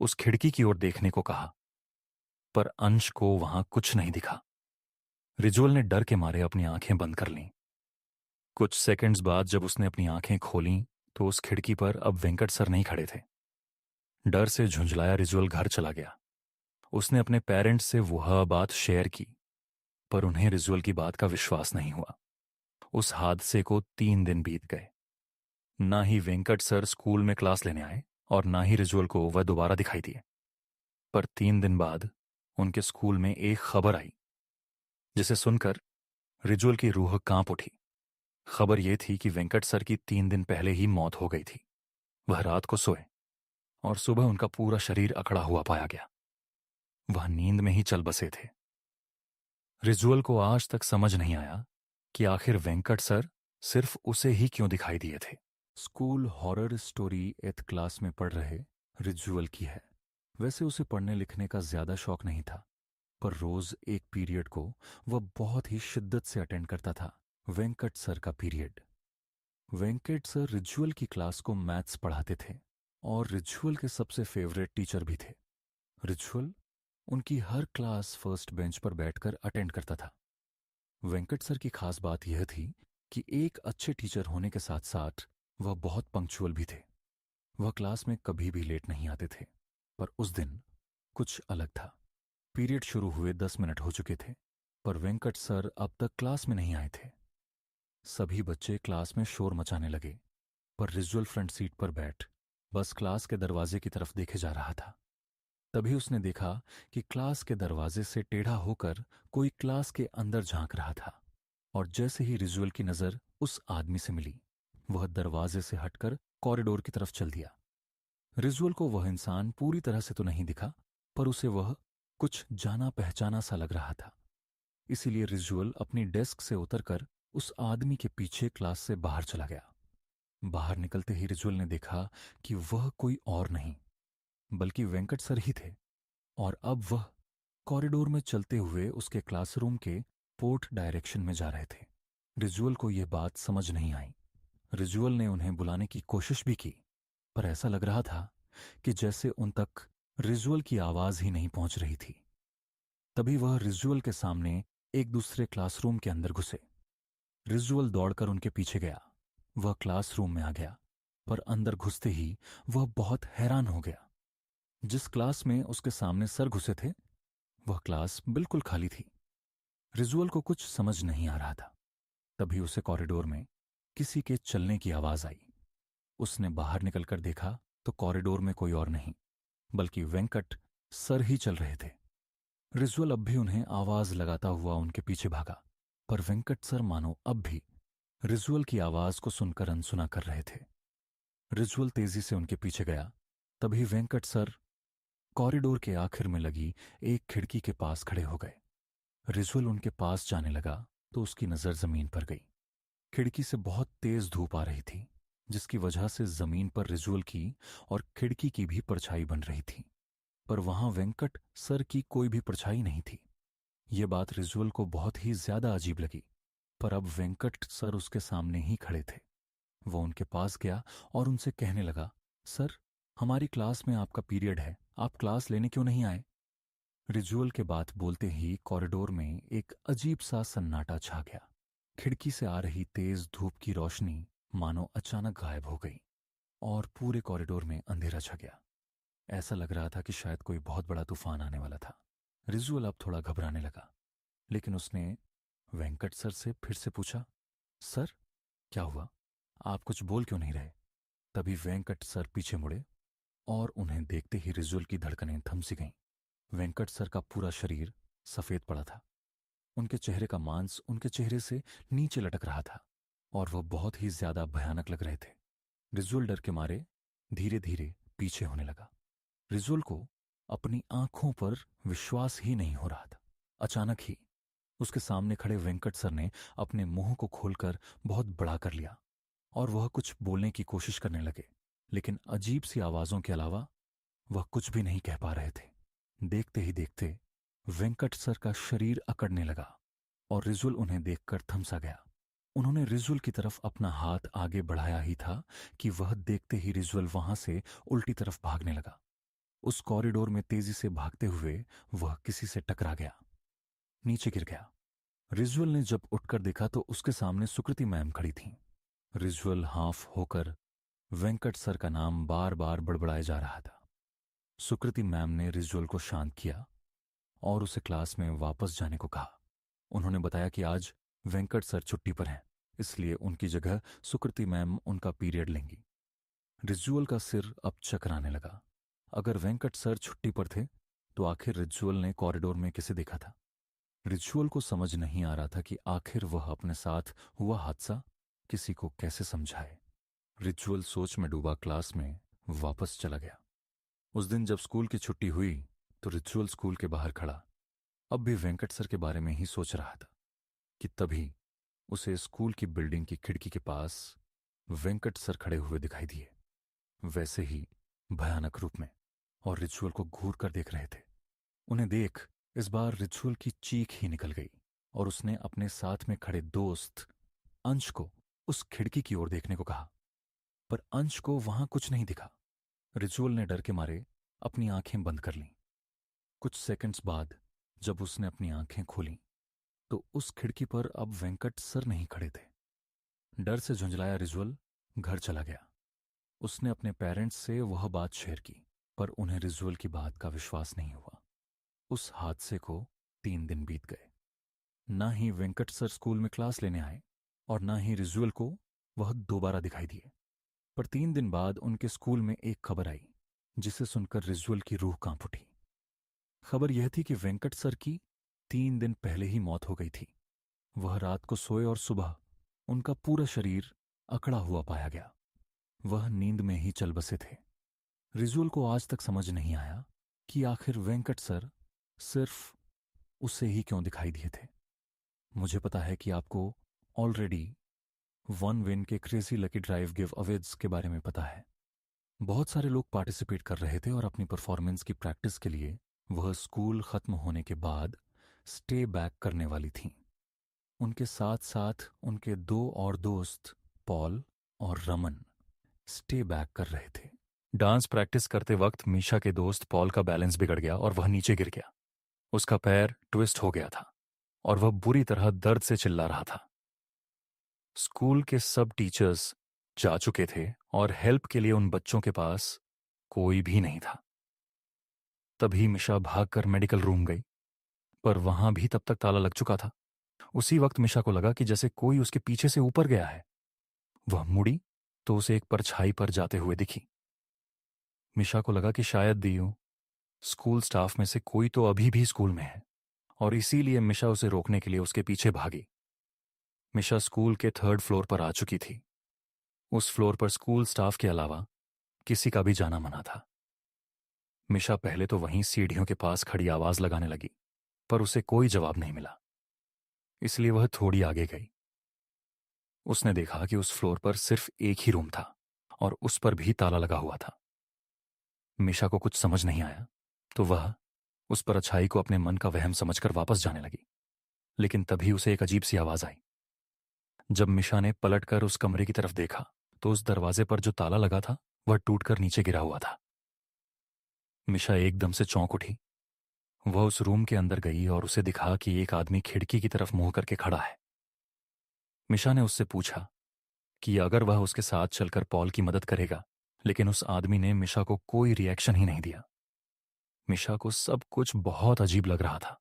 उस खिड़की की ओर देखने को कहा, पर अंश को वहां कुछ नहीं दिखा। रिजुअल ने डर के मारे अपनी आंखें बंद कर लीं। कुछ सेकंड्स बाद जब उसने अपनी आंखें खोलीं तो उस खिड़की पर अब वेंकट सर नहीं खड़े थे। डर से झुंझलाया रिजुअल घर चला गया। उसने अपने पेरेंट्स से वह बात शेयर की, पर उन्हें रिजुअल की बात का विश्वास नहीं हुआ। उस हादसे को 3 दिन बीत गए। ना ही वेंकट सर स्कूल में क्लास लेने आए और ना ही रिजुअल को वह दोबारा दिखाई दिए। पर 3 दिन बाद उनके स्कूल में एक खबर आई जिसे सुनकर रिजुअल की रूह कांप उठी। खबर यह थी कि वेंकट सर की 3 दिन पहले ही मौत हो गई थी। वह रात को सोए और सुबह उनका पूरा शरीर अकड़ा हुआ पाया गया। वह नींद में ही चल बसे थे। रिजुअल को आज तक समझ नहीं आया कि आखिर वेंकट सर सिर्फ उसे ही क्यों दिखाई दिए थे। School horror story 8th class में पढ़ रहे रिजुअल की है। वैसे उसे पढ़ने लिखने का ज्यादा शौक नहीं था, पर रोज एक पीरियड को वह बहुत ही शिद्दत से अटेंड करता था, वेंकट सर का पीरियड। वेंकट सर रिजुअल की क्लास को मैथ्स पढ़ाते थे और रिजुअल के सबसे फेवरेट टीचर भी थे। रिजुअल उनकी हर क्लास फर्स्ट बेंच पर बैठकर अटेंड करता था। वेंकट सर की खास बात यह थी कि एक अच्छे टीचर होने के साथ साथ वह बहुत पंक्चुअल भी थे। वह क्लास में कभी भी लेट नहीं आते थे, पर उस दिन कुछ अलग था। पीरियड शुरू हुए 10 मिनट हो चुके थे, पर वेंकट सर अब तक क्लास में नहीं आए थे। सभी बच्चे क्लास में शोर मचाने लगे, पर रिजुअल फ्रंट सीट पर बैठ बस क्लास के दरवाजे की तरफ देखे जा रहा था। तभी उसने देखा कि क्लास के दरवाजे से टेढ़ा होकर कोई क्लास के अंदर झांक रहा था, और जैसे ही रिजुअल की नजर उस आदमी से मिली, वह दरवाजे से हटकर कॉरिडोर की तरफ चल दिया। रिजुअल को वह इंसान पूरी तरह से तो नहीं दिखा, पर उसे वह कुछ जाना पहचाना सा लग रहा था। इसीलिए रिजुअल अपनी डेस्क से उतरकर उस आदमी के पीछे क्लास से बाहर चला गया। बाहर निकलते ही रिजुअल ने देखा कि वह कोई और नहीं बल्कि वेंकट सर ही थे, और अब वह कॉरिडोर में चलते हुए उसके क्लासरूम के पोर्ट डायरेक्शन में जा रहे थे। रिजुअल को यह बात समझ नहीं आई। रिजुअल ने उन्हें बुलाने की कोशिश भी की, पर ऐसा लग रहा था कि जैसे उन तक रिजुअल की आवाज ही नहीं पहुंच रही थी। तभी वह रिजुअल के सामने एक दूसरे क्लासरूम के अंदर घुसे। रिजुअल दौड़कर उनके पीछे गया। वह क्लासरूम में आ गया, पर अंदर घुसते ही वह बहुत हैरान हो गया। जिस क्लास में उसके सामने सर घुसे थे, वह क्लास बिल्कुल खाली थी। रिजुअल को कुछ समझ नहीं आ रहा था। तभी उसे कॉरिडोर में किसी के चलने की आवाज आई। उसने बाहर निकलकर देखा तो कॉरिडोर में कोई और नहीं बल्कि वेंकट सर ही चल रहे थे। रिजुअल अब भी उन्हें आवाज लगाता हुआ उनके पीछे भागा, पर वेंकट सर मानो अब भी रिजुअल की आवाज को सुनकर अनसुना कर रहे थे। रिजुअल तेजी से उनके पीछे गया। तभी वेंकट सर कॉरिडोर के आखिर में लगी एक खिड़की के पास खड़े हो गए। रिजुअल उनके पास जाने लगा तो उसकी नजर जमीन पर गई। खिड़की से बहुत तेज धूप आ रही थी, जिसकी वजह से जमीन पर रिजुअल की और खिड़की की भी परछाई बन रही थी, पर वहां वेंकट सर की कोई भी परछाई नहीं थी। ये बात रिजुअल को बहुत ही ज्यादा अजीब लगी, पर अब वेंकट सर उसके सामने ही खड़े थे। वो उनके पास गया और उनसे कहने लगा, सर, हमारी क्लास में आपका पीरियड है, आप क्लास लेने क्यों नहीं आए? रिजुअल के बात बोलते ही कॉरिडोर में एक अजीब सा सन्नाटा छा गया। खिड़की से आ रही तेज धूप की रोशनी मानो अचानक गायब हो गई और पूरे कॉरिडोर में अंधेरा छा गया। ऐसा लग रहा था कि शायद कोई बहुत बड़ा तूफान आने वाला था। रिजुअल अब थोड़ा घबराने लगा, लेकिन उसने वेंकट सर से फिर से पूछा, सर, क्या हुआ? आप कुछ बोल क्यों नहीं रहे? तभी वेंकट सर पीछे मुड़े और उन्हें देखते ही रिजुअल की धड़कनें थम सी गईं। वेंकट सर का पूरा शरीर सफेद पड़ा था। उनके चेहरे का मांस उनके चेहरे से नीचे लटक रहा था और वह बहुत ही ज्यादा भयानक लग रहे थे। रिजुअल डर के मारे धीरे धीरे पीछे होने लगा। रिजुअल को अपनी आंखों पर विश्वास ही नहीं हो रहा था। अचानक ही उसके सामने खड़े वेंकट सर ने अपने मुंह को खोलकर बहुत बड़ा कर लिया और वह कुछ बोलने की कोशिश करने लगे, लेकिन अजीब सी आवाजों के अलावा वह कुछ भी नहीं कह पा रहे थे। देखते ही देखते वेंकट सर का शरीर अकड़ने लगा और रिजुअल उन्हें देखकर थमसा गया। उन्होंने रिजुअल की तरफ अपना हाथ आगे बढ़ाया ही था कि वह देखते ही रिजुअल वहां से उल्टी तरफ भागने लगा। उस कॉरिडोर में तेजी से भागते हुए वह किसी से टकरा गया, नीचे गिर गया। रिजुअल ने जब उठकर देखा तो उसके सामने सुकृति मैम खड़ी थीं। रिजुअल हाफ होकर वेंकट सर का नाम बार बार बड़बड़ाए जा रहा था। सुकृति मैम ने रिजुअल को शांत किया और उसे क्लास में वापस जाने को कहा। उन्होंने बताया कि आज वेंकट सर छुट्टी पर हैं, इसलिए उनकी जगह सुकृति मैम उनका पीरियड लेंगी। रिजुअल का सिर अब चकराने लगा। अगर वेंकट सर छुट्टी पर थे तो आखिर रिजुअल ने कॉरिडोर में किसे देखा था? रिजुअल को समझ नहीं आ रहा था कि आखिर वह अपने साथ हुआ हादसा किसी को कैसे समझाए। रिजुअल सोच में डूबा क्लास में वापस चला गया। उस दिन जब स्कूल की छुट्टी हुई तो रिजुअल स्कूल के बाहर खड़ा अब भी वेंकट सर के बारे में ही सोच रहा था कि तभी उसे स्कूल की बिल्डिंग की खिड़की के पास वेंकट सर खड़े हुए दिखाई दिए, वैसे ही भयानक रूप में, और रिचुअल को घूर कर देख रहे थे। उन्हें देख इस बार रिचुअल की चीख ही निकल गई और उसने अपने साथ में खड़े दोस्त अंश को उस खिड़की की ओर देखने को कहा, पर अंश को वहां कुछ नहीं दिखा। रिचुअल ने डर के मारे अपनी आंखें बंद कर लीं। कुछ सेकंड्स बाद जब उसने अपनी आंखें खोलीं तो उस खिड़की पर अब वेंकट सर नहीं खड़े थे। डर से झुंझलाया रिजुअल घर चला गया। उसने अपने पेरेंट्स से वह बात शेयर की, पर उन्हें रिजुअल की बात का विश्वास नहीं हुआ। उस हादसे को 3 दिन बीत गए। ना ही वेंकट सर स्कूल में क्लास लेने आए और ना ही रिजुअल को वह दोबारा दिखाई दिए। पर 3 दिन बाद उनके स्कूल में एक खबर आई जिसे सुनकर रिजुअल की रूह कांप उठी। खबर यह थी कि वेंकट सर की 3 दिन पहले ही मौत हो गई थी। वह रात को सोए और सुबह उनका पूरा शरीर अकड़ा हुआ पाया गया। वह नींद में ही चल बसे थे। रिजुअल को आज तक समझ नहीं आया कि आखिर वेंकट सर सिर्फ उसे ही क्यों दिखाई दिए थे। मुझे पता है कि आपको ऑलरेडी 1 विन के crazy lucky drive give Awez के बारे में पता है। बहुत सारे लोग पार्टिसिपेट कर रहे थे और अपनी परफॉर्मेंस की प्रैक्टिस के लिए वह स्कूल खत्म होने के बाद स्टे बैक करने वाली थीं। उनके साथ साथ उनके 2 और दोस्त पॉल और रमन स्टे बैक कर रहे थे। डांस प्रैक्टिस करते वक्त मीशा के दोस्त पॉल का बैलेंस बिगड़ गया और वह नीचे गिर गया। उसका पैर ट्विस्ट हो गया था और वह बुरी तरह दर्द से चिल्ला रहा था। स्कूल के सब टीचर्स जा चुके थे और हेल्प के लिए उन बच्चों के पास कोई भी नहीं था। तभी मिशा भागकर मेडिकल रूम गई, पर वहां भी तब तक ताला लग चुका था। उसी वक्त मिशा को लगा कि जैसे कोई उसके पीछे से ऊपर गया है। वह मुड़ी तो उसे एक परछाई पर जाते हुए दिखी। मिशा को लगा कि शायद दियो स्कूल स्टाफ में से कोई तो अभी भी स्कूल में है और इसीलिए मिशा उसे रोकने के लिए उसके पीछे भागी। मिशा स्कूल के 3rd फ्लोर पर आ चुकी थी। उस फ्लोर पर स्कूल स्टाफ के अलावा किसी का भी जाना मना था। मिशा पहले तो वहीं सीढ़ियों के पास खड़ी आवाज लगाने लगी, पर उसे कोई जवाब नहीं मिला, इसलिए वह थोड़ी आगे गई। उसने देखा कि उस फ्लोर पर सिर्फ एक ही रूम था और उस पर भी ताला लगा हुआ था। मिशा को कुछ समझ नहीं आया तो वह उस पर अच्छाई को अपने मन का वहम समझकर वापस जाने लगी। लेकिन तभी उसे एक अजीब सी आवाज आई। जब मिशा ने पलटकर उस कमरे की तरफ देखा तो उस दरवाजे पर जो ताला लगा था वह टूटकर नीचे गिरा हुआ था। मिशा एकदम से चौंक उठी। वह उस रूम के अंदर गई और उसे दिखा कि एक आदमी खिड़की की तरफ मुंह करके खड़ा है। मिशा ने उससे पूछा कि अगर वह उसके साथ चलकर पॉल की मदद करेगा, लेकिन उस आदमी ने मिशा को कोई रिएक्शन ही नहीं दिया। मिशा को सब कुछ बहुत अजीब लग रहा था।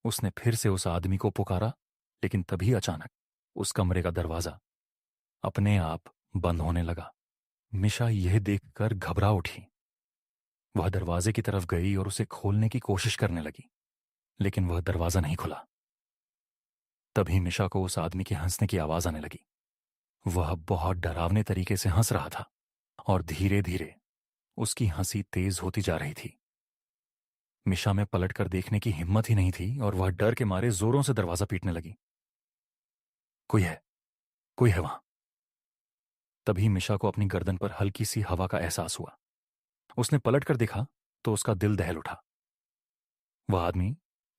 उसने फिर से उस आदमी को पुकारा, लेकिन तभी अचानक उस कमरे का दरवाजा अपने आप बंद होने लगा। मिशा यह देखकर घबरा उठी। वह दरवाजे की तरफ गई और उसे खोलने की कोशिश करने लगी, लेकिन वह दरवाजा नहीं खुला। तभी मिशा को उस आदमी के हंसने की आवाज आने लगी। वह बहुत डरावने तरीके से हंस रहा था और धीरे धीरे उसकी हंसी तेज होती जा रही थी। मिशा में पलटकर देखने की हिम्मत ही नहीं थी और वह डर के मारे जोरों से दरवाजा पीटने लगी। कोई है, कोई है वहां। तभी मिशा को अपनी गर्दन पर हल्की सी हवा का एहसास हुआ। उसने पलटकर देखा तो उसका दिल दहल उठा। वह आदमी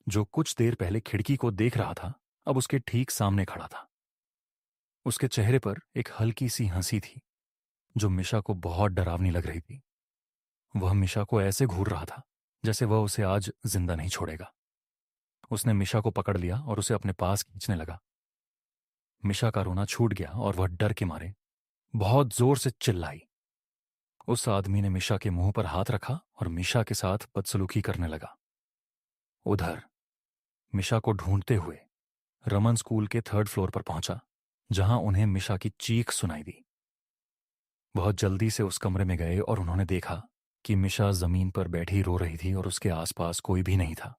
जो कुछ देर पहले खिड़की को देख रहा था अब उसके ठीक सामने खड़ा था। उसके चेहरे पर एक हल्की सी हंसी थी जो मिशा को बहुत डरावनी लग रही थी। वह मिशा को ऐसे घूर रहा था जैसे वह उसे आज जिंदा नहीं छोड़ेगा। उसने मिशा को पकड़ लिया और उसे अपने पास खींचने लगा। मिशा का रोना छूट गया और वह डर के मारे बहुत जोर से चिल्लाई। उस आदमी ने मिशा के मुंह पर हाथ रखा और मिशा के साथ बदसलूकी करने लगा। उधर मिशा को ढूंढते हुए रमन स्कूल के 3rd फ्लोर पर पहुंचा, जहां उन्हें मिशा की चीख सुनाई दी। बहुत जल्दी से उस कमरे में गए और उन्होंने देखा कि मिशा जमीन पर बैठी रो रही थी और उसके आसपास कोई भी नहीं था।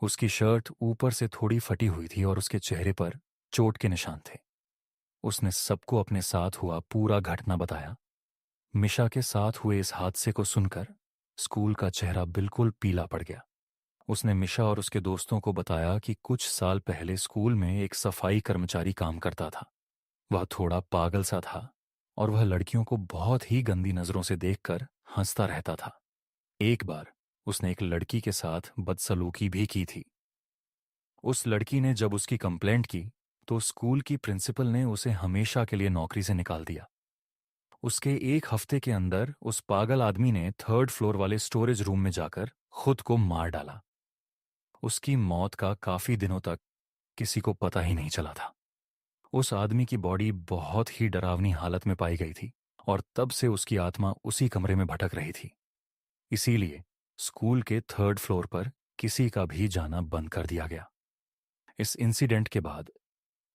उसकी शर्ट ऊपर से थोड़ी फटी हुई थी और उसके चेहरे पर चोट के निशान थे। उसने सबको अपने साथ हुआ पूरा घटना बताया। मिशा के साथ हुए इस हादसे को सुनकर स्कूल का चेहरा बिल्कुल पीला पड़ गया। उसने मिशा और उसके दोस्तों को बताया कि कुछ साल पहले स्कूल में एक सफाई कर्मचारी काम करता था। वह थोड़ा पागल सा था और वह लड़कियों को बहुत ही गंदी नजरों से देखकर हंसता रहता था। एक बार उसने एक लड़की के साथ बदसलूकी भी की थी। उस लड़की ने जब उसकी कंप्लेंट की तो स्कूल की प्रिंसिपल ने उसे हमेशा के लिए नौकरी से निकाल दिया। उसके एक हफ्ते के अंदर उस पागल आदमी ने 3rd फ्लोर वाले स्टोरेज रूम में जाकर खुद को मार डाला। उसकी मौत का काफी दिनों तक किसी को पता ही नहीं चला था। उस आदमी की बॉडी बहुत ही डरावनी हालत में पाई गई थी और तब से उसकी आत्मा उसी कमरे में भटक रही थी। इसीलिए स्कूल के 3rd फ्लोर पर किसी का भी जाना बंद कर दिया गया। इस इंसिडेंट के बाद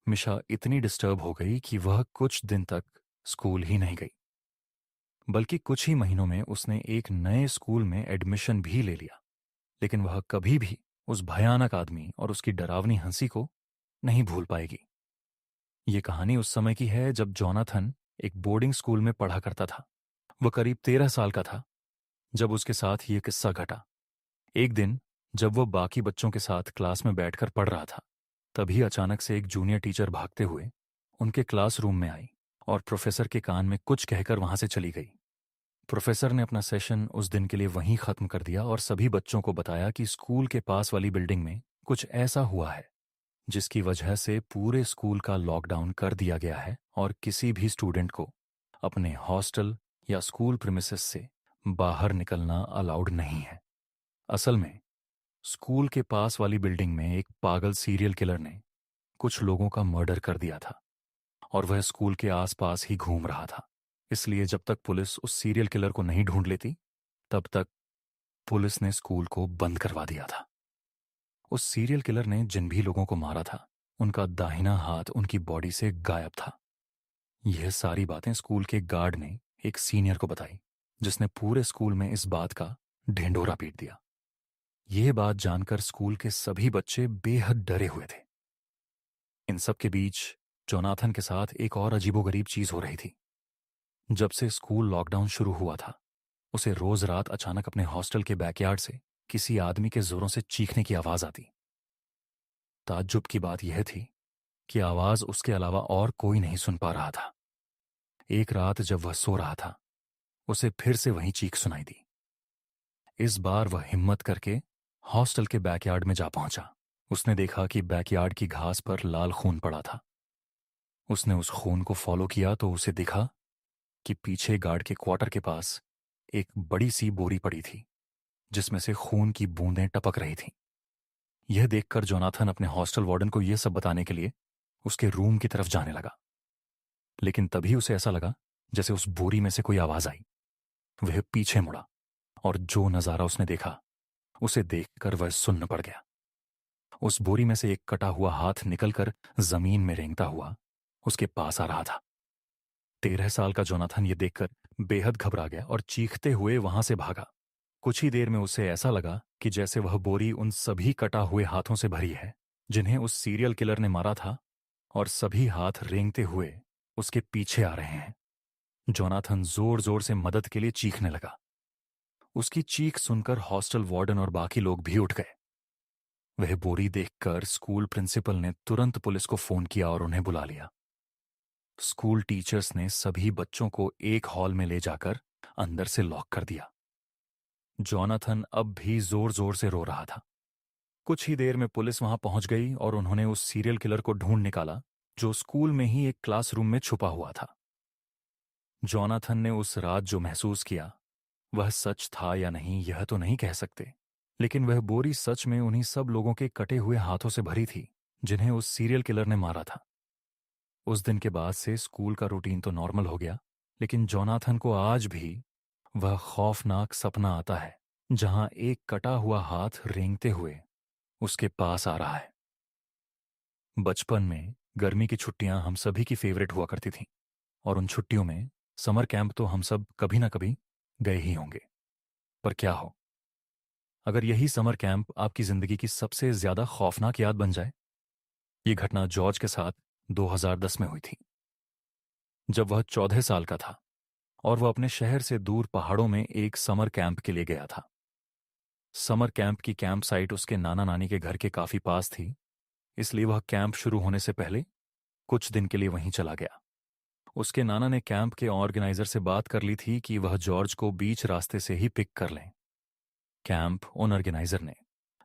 मिशा इतनी डिस्टर्ब हो गई कि वह कुछ दिन तक स्कूल ही नहीं गई, बल्कि कुछ ही महीनों में उसने एक नए स्कूल में एडमिशन भी ले लिया। लेकिन वह कभी भी उस भयानक आदमी और उसकी डरावनी हंसी को नहीं भूल पाएगी। ये कहानी उस समय की है जब जोनाथन एक बोर्डिंग स्कूल में पढ़ा करता था। वह करीब 13 साल का था जब उसके साथ ये किस्सा घटा। एक दिन जब वह बाकी बच्चों के साथ क्लास में बैठकर पढ़ रहा था, तभी अचानक से एक जूनियर टीचर भागते हुए उनके क्लासरूम में आई और प्रोफेसर के कान में कुछ कहकर वहां से चली गई। प्रोफेसर ने अपना सेशन उस दिन के लिए वहीं खत्म कर दिया और सभी बच्चों को बताया कि स्कूल के पास वाली बिल्डिंग में कुछ ऐसा हुआ है जिसकी वजह से पूरे स्कूल का लॉकडाउन कर दिया गया है और किसी भी स्टूडेंट को अपने हॉस्टल या स्कूल प्रीमिसेस से बाहर निकलना अलाउड नहीं है। असल में स्कूल के पास वाली बिल्डिंग में एक पागल सीरियल किलर ने कुछ लोगों का मर्डर कर दिया था और वह स्कूल के आसपास ही घूम रहा था। इसलिए जब तक पुलिस उस सीरियल किलर को नहीं ढूंढ लेती, तब तक पुलिस ने स्कूल को बंद करवा दिया था। उस सीरियल किलर ने जिन भी लोगों को मारा था, उनका दाहिना हाथ उनकी बॉडी से गायब था। यह सारी बातें स्कूल के गार्ड ने एक सीनियर को बताई, जिसने पूरे स्कूल में इस बात का ढिंढोरा पीट दिया। यह बात जानकर स्कूल के सभी बच्चे बेहद डरे हुए थे। इन सब के बीच जोनाथन के साथ एक और अजीबोगरीब चीज हो रही थी। जब से स्कूल लॉकडाउन शुरू हुआ था, उसे रोज रात अचानक अपने हॉस्टल के बैकयार्ड से किसी आदमी के जोरों से चीखने की आवाज आती। ताज्जुब की बात यह थी कि आवाज उसके अलावा और कोई नहीं सुन पा रहा था। एक रात जब वह सो रहा था, उसे फिर से वही चीख सुनाई दी। इस बार वह हिम्मत करके हॉस्टल के बैकयार्ड में जा पहुंचा। उसने देखा कि बैकयार्ड की घास पर लाल खून पड़ा था। उसने उस खून को फॉलो किया तो उसे दिखा कि पीछे गार्ड के क्वार्टर के पास एक बड़ी सी बोरी पड़ी थी, जिसमें से खून की बूंदें टपक रही थीं। यह देखकर जोनाथन अपने हॉस्टल वार्डन को यह सब बताने के लिए उसके रूम की तरफ जाने लगा। लेकिन तभी उसे ऐसा लगा जैसे उस बोरी में से कोई आवाज आई। वह पीछे मुड़ा और जो नजारा उसने देखा, उसे देखकर वह सुन्न पड़ गया। उस बोरी में से एक कटा हुआ हाथ निकलकर जमीन में रेंगता हुआ उसके पास आ रहा था। 13 साल का जोनाथन यह देखकर बेहद घबरा गया और चीखते हुए वहां से भागा। कुछ ही देर में उसे ऐसा लगा कि जैसे वह बोरी उन सभी कटा हुए हाथों से भरी है जिन्हें उस सीरियल किलर ने मारा था, और सभी हाथ रेंगते हुए उसके पीछे आ रहे हैं। जोनाथन जोर जोर से मदद के लिए चीखने लगा। उसकी चीख सुनकर हॉस्टल वार्डन और बाकी लोग भी उठ गए। वह बोरी देखकर स्कूल प्रिंसिपल ने तुरंत पुलिस को फोन किया और उन्हें बुला लिया। स्कूल टीचर्स ने सभी बच्चों को एक हॉल में ले जाकर अंदर से लॉक कर दिया। जोनाथन अब भी जोर जोर से रो रहा था। कुछ ही देर में पुलिस वहां पहुंच गई और उन्होंने उस सीरियल किलर को ढूंढ निकाला जो स्कूल में ही एक क्लासरूम में छुपा हुआ था। जोनाथन ने उस रात जो महसूस किया वह सच था या नहीं यह तो नहीं कह सकते, लेकिन वह बोरी सच में उन्हीं सब लोगों के कटे हुए हाथों से भरी थी जिन्हें उस सीरियल किलर ने मारा था। उस दिन के बाद से स्कूल का रूटीन तो नॉर्मल हो गया, लेकिन जोनाथन को आज भी वह खौफनाक सपना आता है जहां एक कटा हुआ हाथ रेंगते हुए उसके पास आ रहा है। बचपन में गर्मी की छुट्टियां हम सभी की फेवरेट हुआ करती थीं, और उन छुट्टियों में समर कैंप तो हम सब कभी ना कभी गए ही होंगे। पर क्या हो अगर यही समर कैंप आपकी जिंदगी की सबसे ज्यादा खौफनाक याद बन जाए? ये घटना जॉर्ज के साथ 2010 में हुई थी, जब वह 14 साल का था और वह अपने शहर से दूर पहाड़ों में एक समर कैंप के लिए गया था। समर कैंप की कैंप साइट उसके नाना नानी के घर के काफी पास थी, इसलिए वह कैंप शुरू होने से पहले कुछ दिन के लिए वहीं चला गया। उसके नाना ने कैंप के ऑर्गेनाइजर से बात कर ली थी कि वह जॉर्ज को बीच रास्ते से ही पिक कर लें। कैंप ऑर्गेनाइजर ने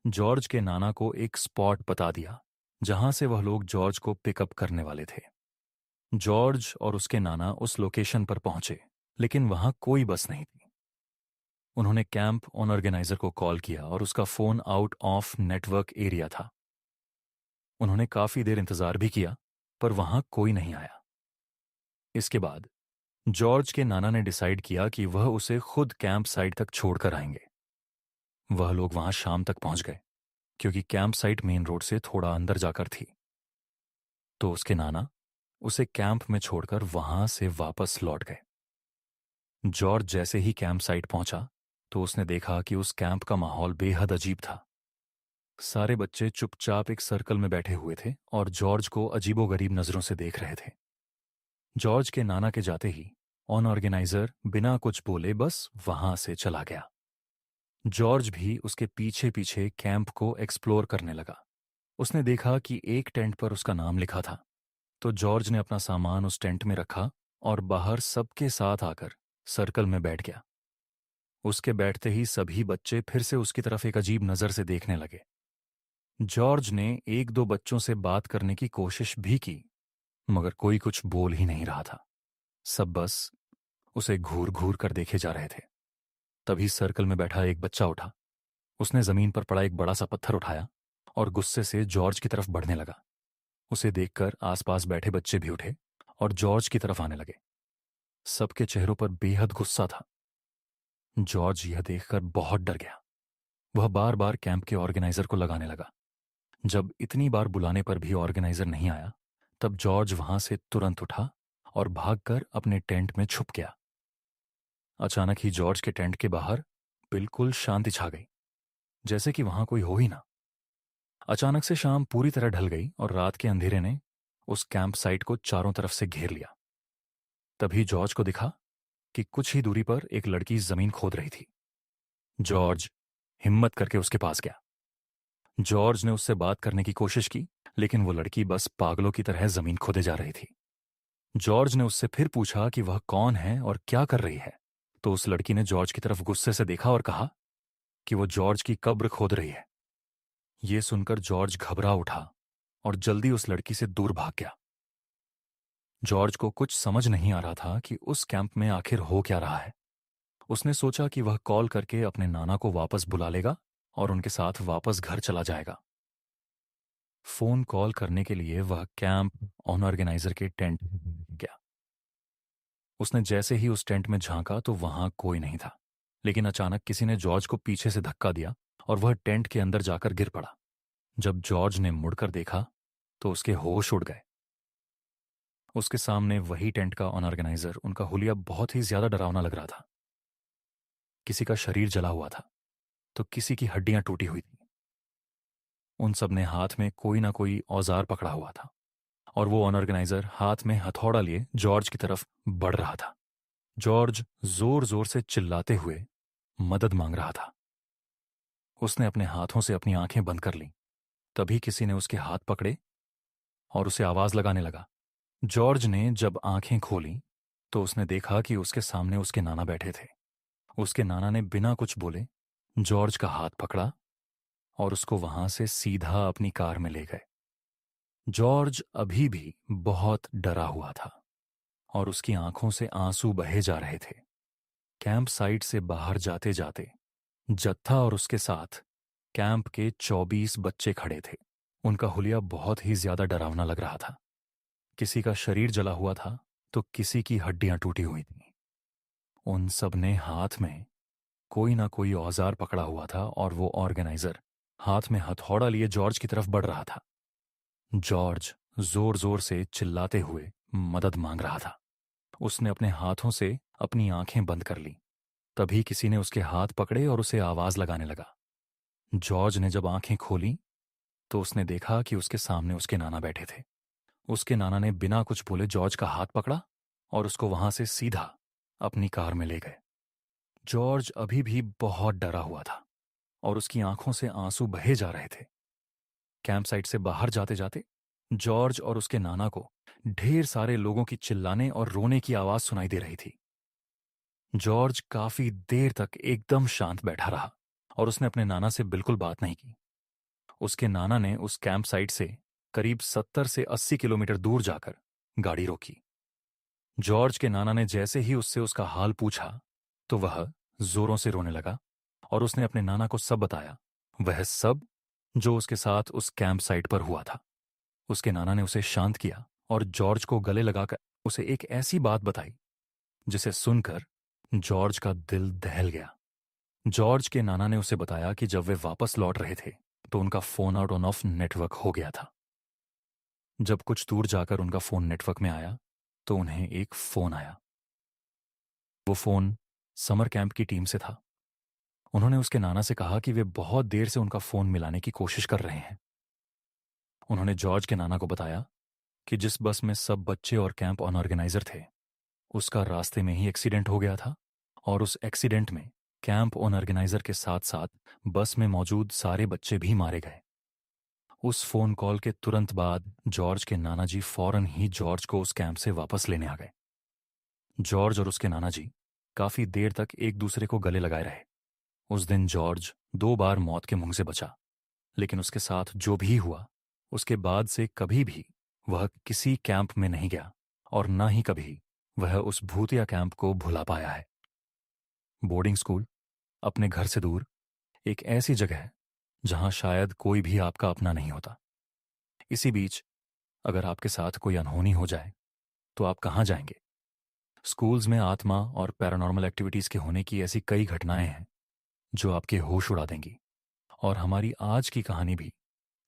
जॉर्ज के नाना को एक स्पॉट बता दिया जहां से वह लोग जॉर्ज को पिकअप करने वाले थे। जॉर्ज और उसके नाना उस लोकेशन पर पहुंचे, लेकिन वहां कोई बस नहीं थी। उन्होंने कैंप ऑर्गेनाइजर को कॉल किया और उसका phone out of network area था। उन्होंने काफी देर इंतजार भी किया, पर वहां कोई नहीं आया। इसके बाद जॉर्ज के नाना ने डिसाइड किया कि वह उसे खुद कैंप साइट तक छोड़कर आएंगे। वह लोग वहां शाम तक पहुंच गए, क्योंकि कैंप साइट मेन रोड से थोड़ा अंदर जाकर थी। तो उसके नाना उसे कैंप में छोड़कर वहां से वापस लौट गए। जॉर्ज जैसे ही कैंप साइट पहुंचा तो उसने देखा कि उस कैंप का माहौल बेहद अजीब था। सारे बच्चे चुपचाप एक सर्कल में बैठे हुए थे और जॉर्ज को अजीबोगरीब नजरों से देख रहे थे। जॉर्ज के नाना के जाते ही ऑर्गेनाइजर बिना कुछ बोले बस वहां से चला गया। जॉर्ज भी उसके पीछे पीछे कैंप को एक्सप्लोर करने लगा। उसने देखा कि एक टेंट पर उसका नाम लिखा था, तो जॉर्ज ने अपना सामान उस टेंट में रखा और बाहर सबके साथ आकर सर्कल में बैठ गया। उसके बैठते ही सभी बच्चे फिर से उसकी तरफ एक अजीब नजर से देखने लगे। जॉर्ज ने एक दो बच्चों से बात करने की कोशिश भी की, मगर कोई कुछ बोल ही नहीं रहा था। सब बस उसे घूर घूर कर देखे जा रहे थे। तभी सर्कल में बैठा एक बच्चा उठा। उसने जमीन पर पड़ा एक बड़ा सा पत्थर उठाया और गुस्से से जॉर्ज की तरफ बढ़ने लगा। उसे देखकर आसपास बैठे बच्चे भी उठे और जॉर्ज की तरफ आने लगे। सबके चेहरों पर बेहद गुस्सा था। जॉर्ज यह देखकर बहुत डर गया। वह बार बार कैंप के ऑर्गेनाइजर को लगाने लगा। जब इतनी बार बुलाने पर भी ऑर्गेनाइजर नहीं आया, तब जॉर्ज वहां से तुरंत उठा और भागकर अपने टेंट में छुप गया। अचानक ही जॉर्ज के टेंट के बाहर बिल्कुल शांति छा गई, जैसे कि वहां कोई हो ही ना। अचानक से शाम पूरी तरह ढल गई और रात के अंधेरे ने उस कैंप साइट को चारों तरफ से घेर लिया। तभी जॉर्ज को दिखा कि कुछ ही दूरी पर एक लड़की जमीन खोद रही थी। जॉर्ज हिम्मत करके उसके पास गया। जॉर्ज ने उससे बात करने की कोशिश की, लेकिन वो लड़की बस पागलों की तरह जमीन खोदे जा रही थी। जॉर्ज ने उससे फिर पूछा कि वह कौन है और क्या कर रही है, तो उस लड़की ने जॉर्ज की तरफ गुस्से से देखा और कहा कि वो जॉर्ज की कब्र खोद रही है। ये सुनकर जॉर्ज घबरा उठा और जल्दी उस लड़की से दूर भाग गया। जॉर्ज को कुछ समझ नहीं आ रहा था कि उस कैंप में आखिर हो क्या रहा है। उसने सोचा कि वह कॉल करके अपने नाना को वापस बुला लेगा और उनके साथ वापस घर चला जाएगा। फोन कॉल करने के लिए वह कैंप ऑर्गेनाइजर के टेंट गया। उसने जैसे ही उस टेंट में झांका तो वहां कोई नहीं था, लेकिन अचानक किसी ने जॉर्ज को पीछे से धक्का दिया और वह टेंट के अंदर जाकर गिर पड़ा। जब जॉर्ज ने मुड़कर देखा तो उसके होश उड़ गए। उसके सामने वही टेंट का ऑर्गेनाइजर, उनका हुलिया बहुत ही ज्यादा डरावना लग रहा था। किसी का शरीर जला हुआ था तो किसी की हड्डियां टूटी हुई थी। उन सब ने हाथ में कोई ना कोई औजार पकड़ा हुआ था और वो ऑर्गेनाइजर हाथ में हथौड़ा लिए जॉर्ज की तरफ बढ़ रहा था। जॉर्ज जोर जोर से चिल्लाते हुए मदद मांग रहा था। उसने अपने हाथों से अपनी आंखें बंद कर लीं। तभी किसी ने उसके हाथ पकड़े और उसे आवाज लगाने लगा। जॉर्ज ने जब आंखें खोली तो उसने देखा कि उसके सामने उसके नाना बैठे थे। उसके नाना ने बिना कुछ बोले जॉर्ज का हाथ पकड़ा और उसको वहां से सीधा अपनी कार में ले गए। जॉर्ज अभी भी बहुत डरा हुआ था और उसकी आंखों से आंसू बहे जा रहे थे। कैंप साइट से बाहर जाते जाते जत्था और उसके साथ कैंप के 24 बच्चे खड़े थे। उनका हुलिया बहुत ही ज्यादा डरावना लग रहा था। किसी का शरीर जला हुआ था तो किसी की हड्डियां टूटी हुई थीं। उन सब ने हाथ में कोई ना कोई औजार पकड़ा हुआ था और वो ऑर्गेनाइजर हाथ में हथौड़ा लिए जॉर्ज की तरफ बढ़ रहा था। जॉर्ज जोर जोर से चिल्लाते हुए मदद मांग रहा था। उसने अपने हाथों से अपनी आंखें बंद कर ली। तभी किसी ने उसके हाथ पकड़े और उसे आवाज लगाने लगा। जॉर्ज ने जब आंखें खोली तो उसने देखा कि उसके सामने उसके नाना बैठे थे। उसके नाना ने बिना कुछ बोले जॉर्ज का हाथ पकड़ा और उसको वहां से सीधा अपनी कार में ले गए। जॉर्ज अभी भी बहुत डरा हुआ था और उसकी आंखों से आंसू बहे जा रहे थे। कैंप साइट से बाहर जाते जाते जॉर्ज और उसके नाना को ढेर सारे लोगों की चिल्लाने और रोने की आवाज सुनाई दे रही थी। जॉर्ज काफी देर तक एकदम शांत बैठा रहा और उसने अपने नाना से बिल्कुल बात नहीं की। उसके नाना ने उस कैंप साइट से करीब 70 से 80 किलोमीटर दूर जाकर गाड़ी रोकी। जॉर्ज के नाना ने जैसे ही उससे उसका हाल पूछा तो वह जोरों से रोने लगा और उसने अपने नाना को सब बताया, वह सब जो उसके साथ उस कैंप साइट पर हुआ था। उसके नाना ने उसे शांत किया और जॉर्ज को गले लगाकर उसे एक ऐसी बात बताई जिसे सुनकर जॉर्ज का दिल दहल गया। जॉर्ज के नाना ने उसे बताया कि जब वे वापस लौट रहे थे तो उनका फोन आउट ऑफ नेटवर्क हो गया था। जब कुछ दूर जाकर उनका फोन नेटवर्क में आया तो उन्हें एक फोन आया। वो फोन समर कैंप की टीम से था। उन्होंने उसके नाना से कहा कि वे बहुत देर से उनका फोन मिलाने की कोशिश कर रहे हैं। उन्होंने जॉर्ज के नाना को बताया कि जिस बस में सब बच्चे और कैंप ऑर्गेनाइजर थे उसका रास्ते में ही एक्सीडेंट हो गया था और उस एक्सीडेंट में कैंप ऑर्गेनाइजर के साथ साथ बस में मौजूद सारे बच्चे भी मारे गए। उस फोन कॉल के तुरंत बाद जॉर्ज के नाना जी फौरन ही जॉर्ज को उस कैंप से वापस लेने आ गए। जॉर्ज और उसके नाना जी काफी देर तक एक दूसरे को गले लगाए रहे। उस दिन जॉर्ज 2 बार मौत के मुंह से बचा, लेकिन उसके साथ जो भी हुआ उसके बाद से कभी भी वह किसी कैंप में नहीं गया और न ही कभी वह उस भूतिया कैंप को भुला पाया है। बोर्डिंग स्कूल अपने घर से दूर एक ऐसी जगह है जहां शायद कोई भी आपका अपना नहीं होता। इसी बीच अगर आपके साथ कोई अनहोनी हो जाए तो आप कहां जाएंगे? स्कूल्स में आत्मा और पैरानॉर्मल एक्टिविटीज के होने की ऐसी कई घटनाएं हैं जो आपके होश उड़ा देंगी। और हमारी आज की कहानी भी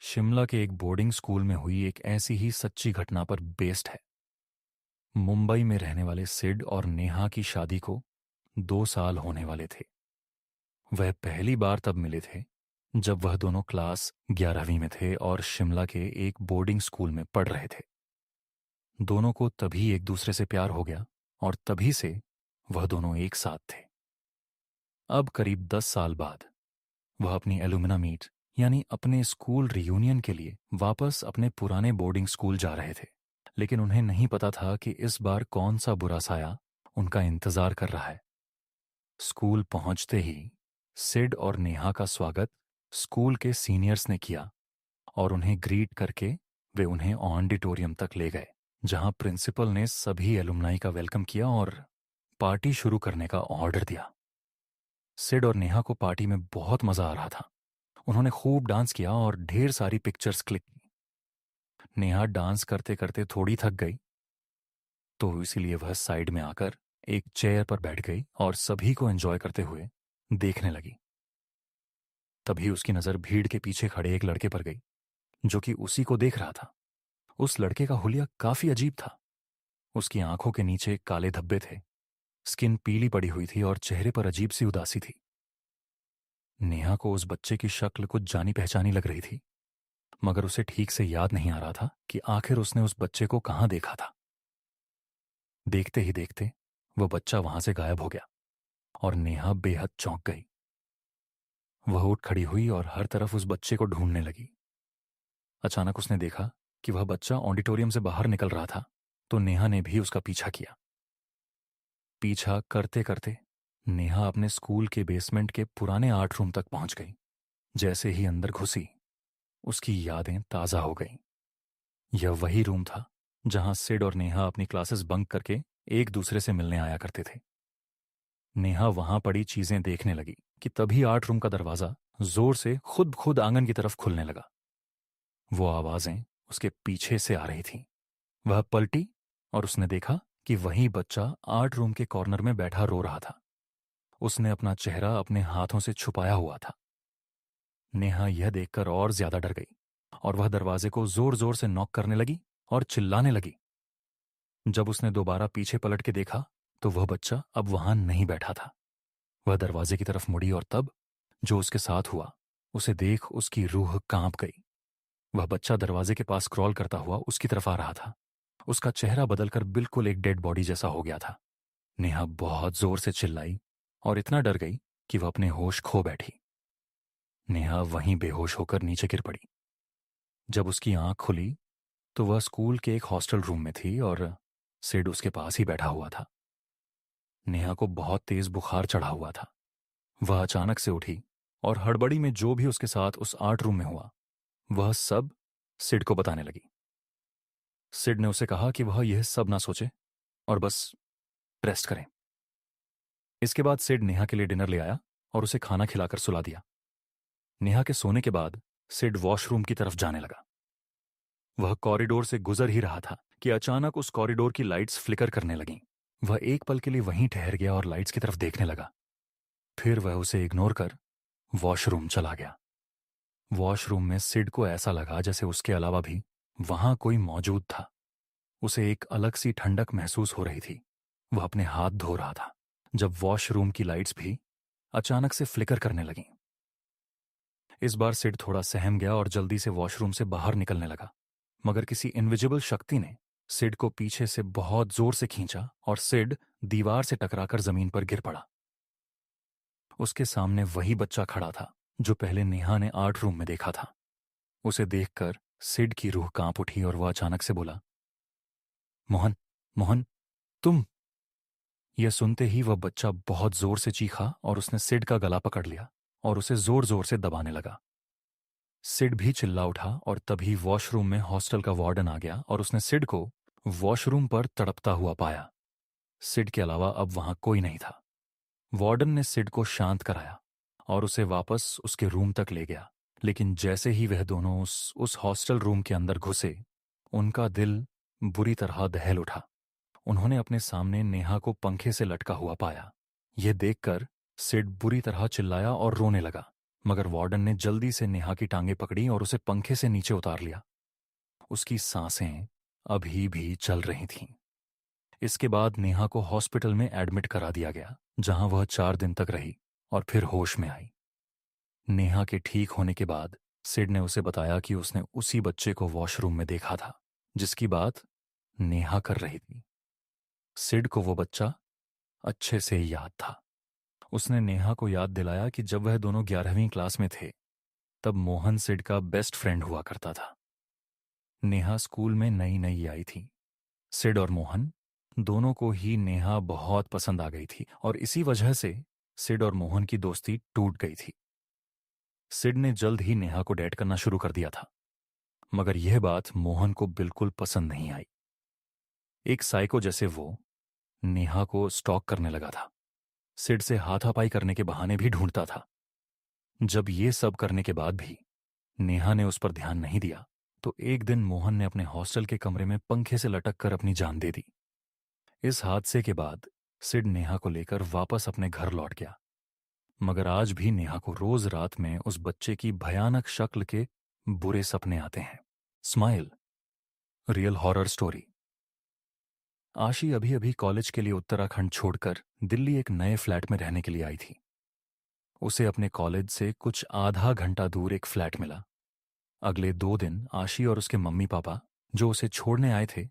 शिमला के एक बोर्डिंग स्कूल में हुई एक ऐसी ही सच्ची घटना पर बेस्ड है। मुंबई में रहने वाले सिड और नेहा की शादी को 2 साल होने वाले थे। वह पहली बार तब मिले थे जब वह दोनों क्लास 11वीं में थे और शिमला के एक बोर्डिंग स्कूल में पढ़ रहे थे। दोनों को तभी एक दूसरे से प्यार हो गया और तभी से वह दोनों एक साथ थे। अब करीब 10 साल बाद वह अपनी एलुमिना मीट यानी अपने स्कूल रियूनियन के लिए वापस अपने पुराने बोर्डिंग स्कूल जा रहे थे। लेकिन उन्हें नहीं पता था कि इस बार कौन सा बुरा साया उनका इंतजार कर रहा है। स्कूल पहुंचते ही सिड और नेहा का स्वागत स्कूल के सीनियर्स ने किया और उन्हें ग्रीट करके वे उन्हें ऑडिटोरियम तक ले गए, जहां प्रिंसिपल ने सभी एलुमनाई का वेलकम किया और पार्टी शुरू करने का ऑर्डर दिया। सिड और नेहा को पार्टी में बहुत मजा आ रहा था। उन्होंने खूब डांस किया और ढेर सारी पिक्चर्स क्लिक की। नेहा डांस करते करते थोड़ी थक गई, तो इसीलिए वह साइड में आकर एक चेयर पर बैठ गई और सभी को एंजॉय करते हुए देखने लगी। तभी उसकी नजर भीड़ के पीछे खड़े एक लड़के पर गई, जो कि उसी को देख रहा था। उस लड़के का हुलिया काफी अजीब था। उसकी आंखों के नीचे काले धब्बे थे, स्किन पीली पड़ी हुई थी और चेहरे पर अजीब सी उदासी थी। नेहा को उस बच्चे की शक्ल कुछ जानी पहचानी लग रही थी, मगर उसे ठीक से याद नहीं आ रहा था कि आखिर उसने उस बच्चे को कहाँ देखा था। देखते ही देखते वह बच्चा वहां से गायब हो गया और नेहा बेहद चौंक गई। वह उठ खड़ी हुई और हर तरफ उस बच्चे को ढूंढने लगी। अचानक उसने देखा कि वह बच्चा ऑडिटोरियम से बाहर निकल रहा था, तो नेहा ने भी उसका पीछा किया। पीछा करते करते नेहा अपने स्कूल के बेसमेंट के पुराने आर्ट रूम तक पहुंच गई। जैसे ही अंदर घुसी, उसकी यादें ताजा हो गईं। यह वही रूम था जहां सिड और नेहा अपनी क्लासेस बंक करके एक दूसरे से मिलने आया करते थे। नेहा वहां पड़ी चीजें देखने लगी कि तभी आर्ट रूम का दरवाजा जोर से खुद खुद आंगन की तरफ खुलने लगा। वो आवाजें उसके पीछे से आ रही थीं। वह पलटी और उसने देखा कि वही बच्चा आर्ट रूम के कॉर्नर में बैठा रो रहा था। उसने अपना चेहरा अपने हाथों से छुपाया हुआ था। नेहा यह देखकर और ज्यादा डर गई और वह दरवाजे को जोर जोर से नॉक करने लगी और चिल्लाने लगी। जब उसने दोबारा पीछे पलट के देखा, तो वह बच्चा अब वहां नहीं बैठा था। वह दरवाजे की तरफ मुड़ी और तब जो उसके साथ हुआ, उसे देख उसकी रूह कांप गई। वह बच्चा दरवाजे के पास क्रॉल करता हुआ उसकी तरफ आ रहा था। उसका चेहरा बदलकर बिल्कुल एक डेड बॉडी जैसा हो गया था। नेहा बहुत जोर से चिल्लाई और इतना डर गई कि वह अपने होश खो बैठी। नेहा वहीं बेहोश होकर नीचे गिर पड़ी। जब उसकी आंख खुली, तो वह स्कूल के एक हॉस्टल रूम में थी और सिड उसके पास ही बैठा हुआ था। नेहा को बहुत तेज बुखार चढ़ा हुआ था। वह अचानक से उठी और हड़बड़ी में जो भी उसके साथ उस आर्ट रूम में हुआ, वह सब सिड को बताने लगी। सिड ने उसे कहा कि वह यह सब ना सोचे और बस रेस्ट करें। इसके बाद सिड नेहा के लिए डिनर ले आया और उसे खाना खिलाकर सुला दिया। नेहा के सोने के बाद सिड वॉशरूम की तरफ जाने लगा। वह कॉरिडोर से गुजर ही रहा था कि अचानक उस कॉरिडोर की लाइट्स फ्लिकर करने लगीं। वह एक पल के लिए वहीं ठहर गया और लाइट्स की तरफ देखने लगा। फिर वह उसे इग्नोर कर वॉशरूम चला गया। वॉशरूम में सिड को ऐसा लगा जैसे उसके अलावा भी वहां कोई मौजूद था। उसे एक अलग सी ठंडक महसूस हो रही थी। वह अपने हाथ धो रहा था जब वॉशरूम की लाइट्स भी अचानक से फ्लिकर करने लगीं। इस बार सिड थोड़ा सहम गया और जल्दी से वॉशरूम से बाहर निकलने लगा, मगर किसी इनविजिबल शक्ति ने सिड को पीछे से बहुत जोर से खींचा और सिड दीवार से टकराकर जमीन पर गिर पड़ा। उसके सामने वही बच्चा खड़ा था जो पहले नेहा ने आर्ट रूम में देखा था। उसे देखकर सिड की रूह कांप उठी और वह अचानक से बोला, मोहन, मोहन, तुम। यह सुनते ही वह बच्चा बहुत जोर से चीखा और उसने सिड का गला पकड़ लिया और उसे जोर जोर से दबाने लगा। सिड भी चिल्ला उठा और तभी वॉशरूम में हॉस्टल का वार्डन आ गया और उसने सिड को वॉशरूम पर तड़पता हुआ पाया। सिड के अलावा अब वहां कोई नहीं था। वार्डन ने सिड को शांत कराया और उसे वापस उसके रूम तक ले गया। लेकिन जैसे ही वह दोनों उस हॉस्टल रूम के अंदर घुसे, उनका दिल बुरी तरह दहल उठा। उन्होंने अपने सामने नेहा को पंखे से लटका हुआ पाया। यह देखकर सिड बुरी तरह चिल्लाया और रोने लगा, मगर वार्डन ने जल्दी से नेहा की टांगें पकड़ी और उसे पंखे से नीचे उतार लिया। उसकी सांसें अभी भी चल रही थीं। इसके बाद नेहा को हॉस्पिटल में एडमिट करा दिया गया, जहां वह 4 दिन तक रही और फिर होश में आई। नेहा के ठीक होने के बाद सिड ने उसे बताया कि उसने उसी बच्चे को वॉशरूम में देखा था जिसकी बात नेहा कर रही थी। सिड को वो बच्चा अच्छे से याद था। उसने नेहा को याद दिलाया कि जब वह दोनों 11वीं क्लास में थे, तब मोहन सिड का बेस्ट फ्रेंड हुआ करता था। नेहा स्कूल में नई नई आई थी। सिड और मोहन दोनों को ही नेहा बहुत पसंद आ गई थी और इसी वजह से सिड और मोहन की दोस्ती टूट गई थी। सिड ने जल्द ही नेहा को डेट करना शुरू कर दिया था, मगर यह बात मोहन को बिल्कुल पसंद नहीं आई। एक साइको जैसे वो नेहा को स्टॉक करने लगा था, सिड से हाथापाई करने के बहाने भी ढूंढता था। जब ये सब करने के बाद भी नेहा ने उस पर ध्यान नहीं दिया, तो एक दिन मोहन ने अपने हॉस्टल के कमरे में पंखे से लटक कर अपनी जान दे दी। इस हादसे के बाद सिड नेहा को लेकर वापस अपने घर लौट गया, मगर आज भी नेहा को रोज रात में उस बच्चे की भयानक शक्ल के बुरे सपने आते हैं। Smile, real horror story. आशी अभी अभी कॉलेज के लिए उत्तराखंड छोड़कर दिल्ली एक नए फ्लैट में रहने के लिए आई थी। उसे अपने कॉलेज से कुछ आधा घंटा दूर एक फ्लैट मिला। अगले 2 दिन आशी और उसके मम्मी पापा, जो उसे छोड़ने आए थे,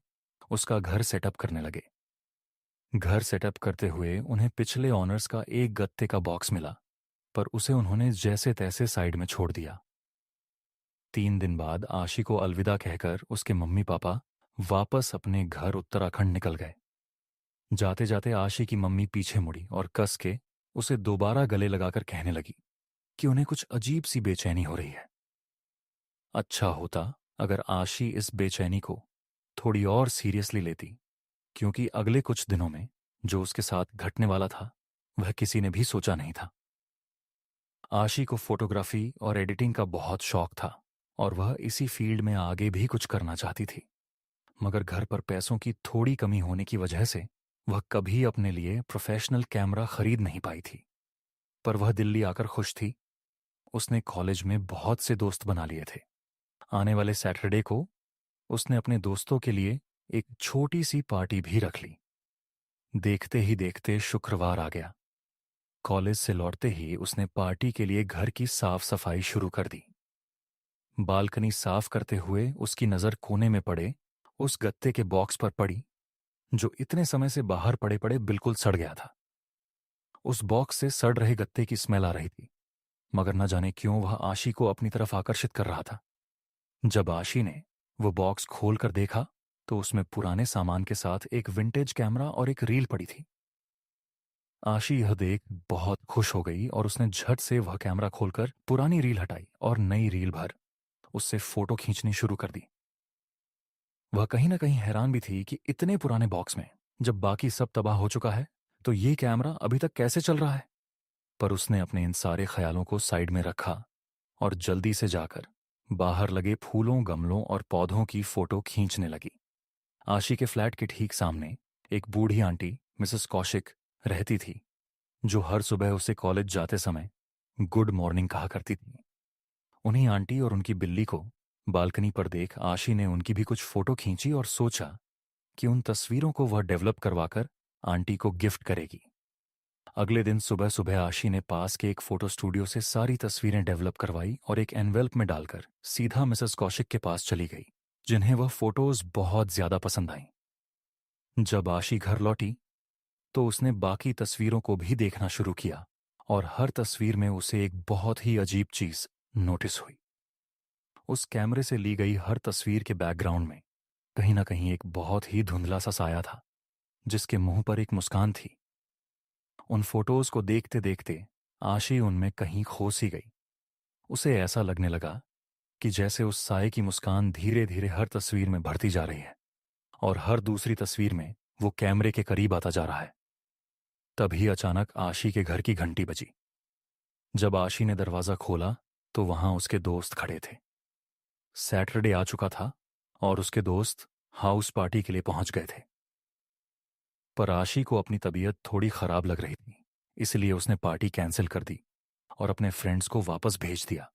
उसका घर सेटअप करने लगे। घर सेटअप करते हुए उन्हें पिछले ऑनर्स का एक गत्ते का बॉक्स मिला, पर उसे उन्होंने जैसे तैसे साइड में छोड़ दिया। 3 दिन बाद आशी को अलविदा कहकर उसके मम्मी पापा वापस अपने घर उत्तराखंड निकल गए। जाते जाते आशी की मम्मी पीछे मुड़ी और कस के उसे दोबारा गले लगाकर कहने लगी कि उन्हें कुछ अजीब सी बेचैनी हो रही है। अच्छा होता अगर आशी इस बेचैनी को थोड़ी और सीरियसली लेती, क्योंकि अगले कुछ दिनों में जो उसके साथ घटने वाला था वह किसी ने भी सोचा नहीं था। आशी को फोटोग्राफी और एडिटिंग का बहुत शौक था और वह इसी फील्ड में आगे भी कुछ करना चाहती थी, मगर घर पर पैसों की थोड़ी कमी होने की वजह से वह कभी अपने लिए प्रोफेशनल कैमरा खरीद नहीं पाई थी। पर वह दिल्ली आकर खुश थी। उसने कॉलेज में बहुत से दोस्त बना लिए थे। आने वाले सैटरडे को उसने अपने दोस्तों के लिए एक छोटी सी पार्टी भी रख ली। देखते ही देखते शुक्रवार आ गया। कॉलेज से लौटते ही उसने पार्टी के लिए घर की साफ सफाई शुरू कर दी। बालकनी साफ करते हुए उसकी नजर कोने में पड़े उस गत्ते के बॉक्स पर पड़ी, जो इतने समय से बाहर पड़े पड़े बिल्कुल सड़ गया था। उस बॉक्स से सड़ रहे गत्ते की स्मेल आ रही थी, मगर न जाने क्यों वह आशी को अपनी तरफ आकर्षित कर रहा था। जब आशी ने वो बॉक्स खोल कर देखा तो उसमें पुराने सामान के साथ एक विंटेज कैमरा और एक रील पड़ी थी। आशी यह देख बहुत खुश हो गई और उसने झट से वह कैमरा खोलकर पुरानी रील हटाई और नई रील भर उससे फोटो खींचनी शुरू कर दी। वह कहीं ना कहीं हैरान भी थी कि इतने पुराने बॉक्स में जब बाकी सब तबाह हो चुका है तो ये कैमरा अभी तक कैसे चल रहा है। पर उसने अपने इन सारे ख्यालों को साइड में रखा और जल्दी से जाकर बाहर लगे फूलों, गमलों और पौधों की फोटो खींचने लगी। आशी के फ्लैट के ठीक सामने एक बूढ़ी आंटी मिसेस कौशिक रहती थी, जो हर सुबह उसे कॉलेज जाते समय गुड मॉर्निंग कहा करती थी। उन्हीं आंटी और उनकी बिल्ली को बालकनी पर देख आशी ने उनकी भी कुछ फोटो खींची और सोचा कि उन तस्वीरों को वह डेवलप करवाकर आंटी को गिफ्ट करेगी। अगले दिन सुबह सुबह आशी ने पास के एक फोटो स्टूडियो से सारी तस्वीरें डेवलप करवाई और एक एनवेल्प में डालकर सीधा मिसेस कौशिक के पास चली गई, जिन्हें वह फोटोज बहुत ज्यादा पसंद आईं। जब आशी घर लौटी तो उसने बाकी तस्वीरों को भी देखना शुरू किया और हर तस्वीर में उसे एक बहुत ही अजीब चीज नोटिस हुई। उस कैमरे से ली गई हर तस्वीर के बैकग्राउंड में कहीं ना कहीं एक बहुत ही धुंधला सा साया था, जिसके मुंह पर एक मुस्कान थी। उन फोटोज को देखते देखते आशी उनमें कहीं खो सी गई। उसे ऐसा लगने लगा कि जैसे उस साये की मुस्कान धीरे धीरे हर तस्वीर में बढ़ती जा रही है और हर दूसरी तस्वीर में वो कैमरे के करीब आता जा रहा है। तभी अचानक आशी के घर की घंटी बजी। जब आशी ने दरवाजा खोला तो वहां उसके दोस्त खड़े थे। सैटरडे आ चुका था और उसके दोस्त हाउस पार्टी के लिए पहुंच गए थे। पर आशी को अपनी तबीयत थोड़ी खराब लग रही थी, इसलिए उसने पार्टी कैंसिल कर दी और अपने फ्रेंड्स को वापस भेज दिया।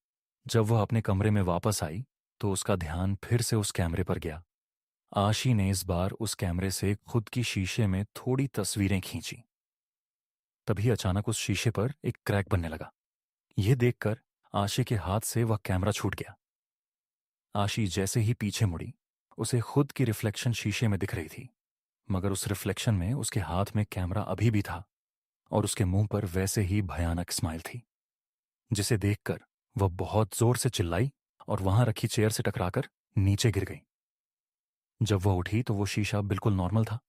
जब वह अपने कमरे में वापस आई तो उसका ध्यान फिर से उस कैमरे पर गया। आशी ने इस बार उस कैमरे से खुद की शीशे में थोड़ी तस्वीरें खींची। तभी अचानक उस शीशे पर एक क्रैक बनने लगा। यह देखकर आशी के हाथ से वह कैमरा छूट गया। आशी जैसे ही पीछे मुड़ी, उसे खुद की रिफ्लेक्शन शीशे में दिख रही थी, मगर उस रिफ्लेक्शन में उसके हाथ में कैमरा अभी भी था और उसके मुंह पर वैसे ही भयानक स्माइल थी, जिसे देखकर वह बहुत जोर से चिल्लाई और वहां रखी चेयर से टकराकर नीचे गिर गई। जब वह उठी तो वो शीशा बिल्कुल नॉर्मल था,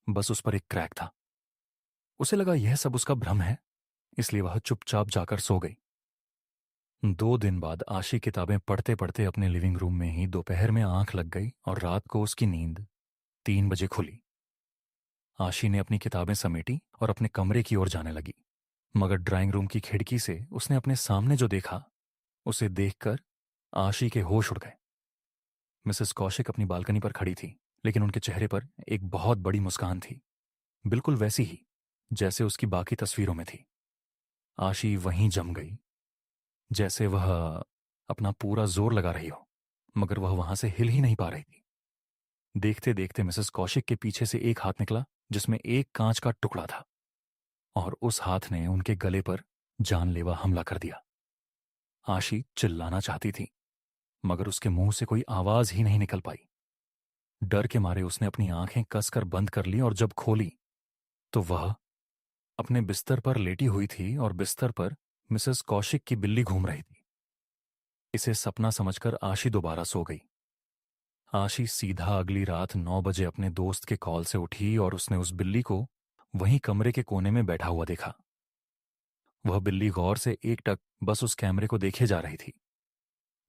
बस उस पर एक क्रैक था। उसे लगा यह सब उसका भ्रम है, इसलिए वह चुपचाप जाकर सो गई। 2 दिन बाद आशी किताबें पढ़ते पढ़ते अपने लिविंग रूम में ही दोपहर में आंख लग गई और रात को उसकी नींद 3 बजे खुली। आशी ने अपनी किताबें समेटी और अपने कमरे की ओर जाने लगी, मगर ड्राइंग रूम की खिड़की से उसने अपने सामने जो देखा, उसे देखकर आशी के होश उड़ गए। मिसेस कौशिक अपनी बालकनी पर खड़ी थी, लेकिन उनके चेहरे पर एक बहुत बड़ी मुस्कान थी, बिल्कुल वैसी ही जैसे उसकी बाकी तस्वीरों में थी। आशी वहीं जम गई, जैसे वह अपना पूरा जोर लगा रही हो, मगर वह वहां से हिल ही नहीं पा रही थी। देखते देखते मिसेस कौशिक के पीछे से एक हाथ निकला जिसमें एक कांच का टुकड़ा था, और उस हाथ ने उनके गले पर जानलेवा हमला कर दिया। आशी चिल्लाना चाहती थी, मगर उसके मुंह से कोई आवाज ही नहीं निकल पाई। डर के मारे उसने अपनी आंखें कसकर बंद कर ली और जब खोली तो वह अपने बिस्तर पर लेटी हुई थी और बिस्तर पर मिसेस कौशिक की बिल्ली घूम रही थी। इसे सपना समझकर आशी दोबारा सो गई। आशी सीधा अगली रात 9 बजे अपने दोस्त के कॉल से उठी और उसने उस बिल्ली को वहीं कमरे के कोने में बैठा हुआ देखा। वह बिल्ली गौर से एकटक बस उस कैमरे को देखे जा रही थी,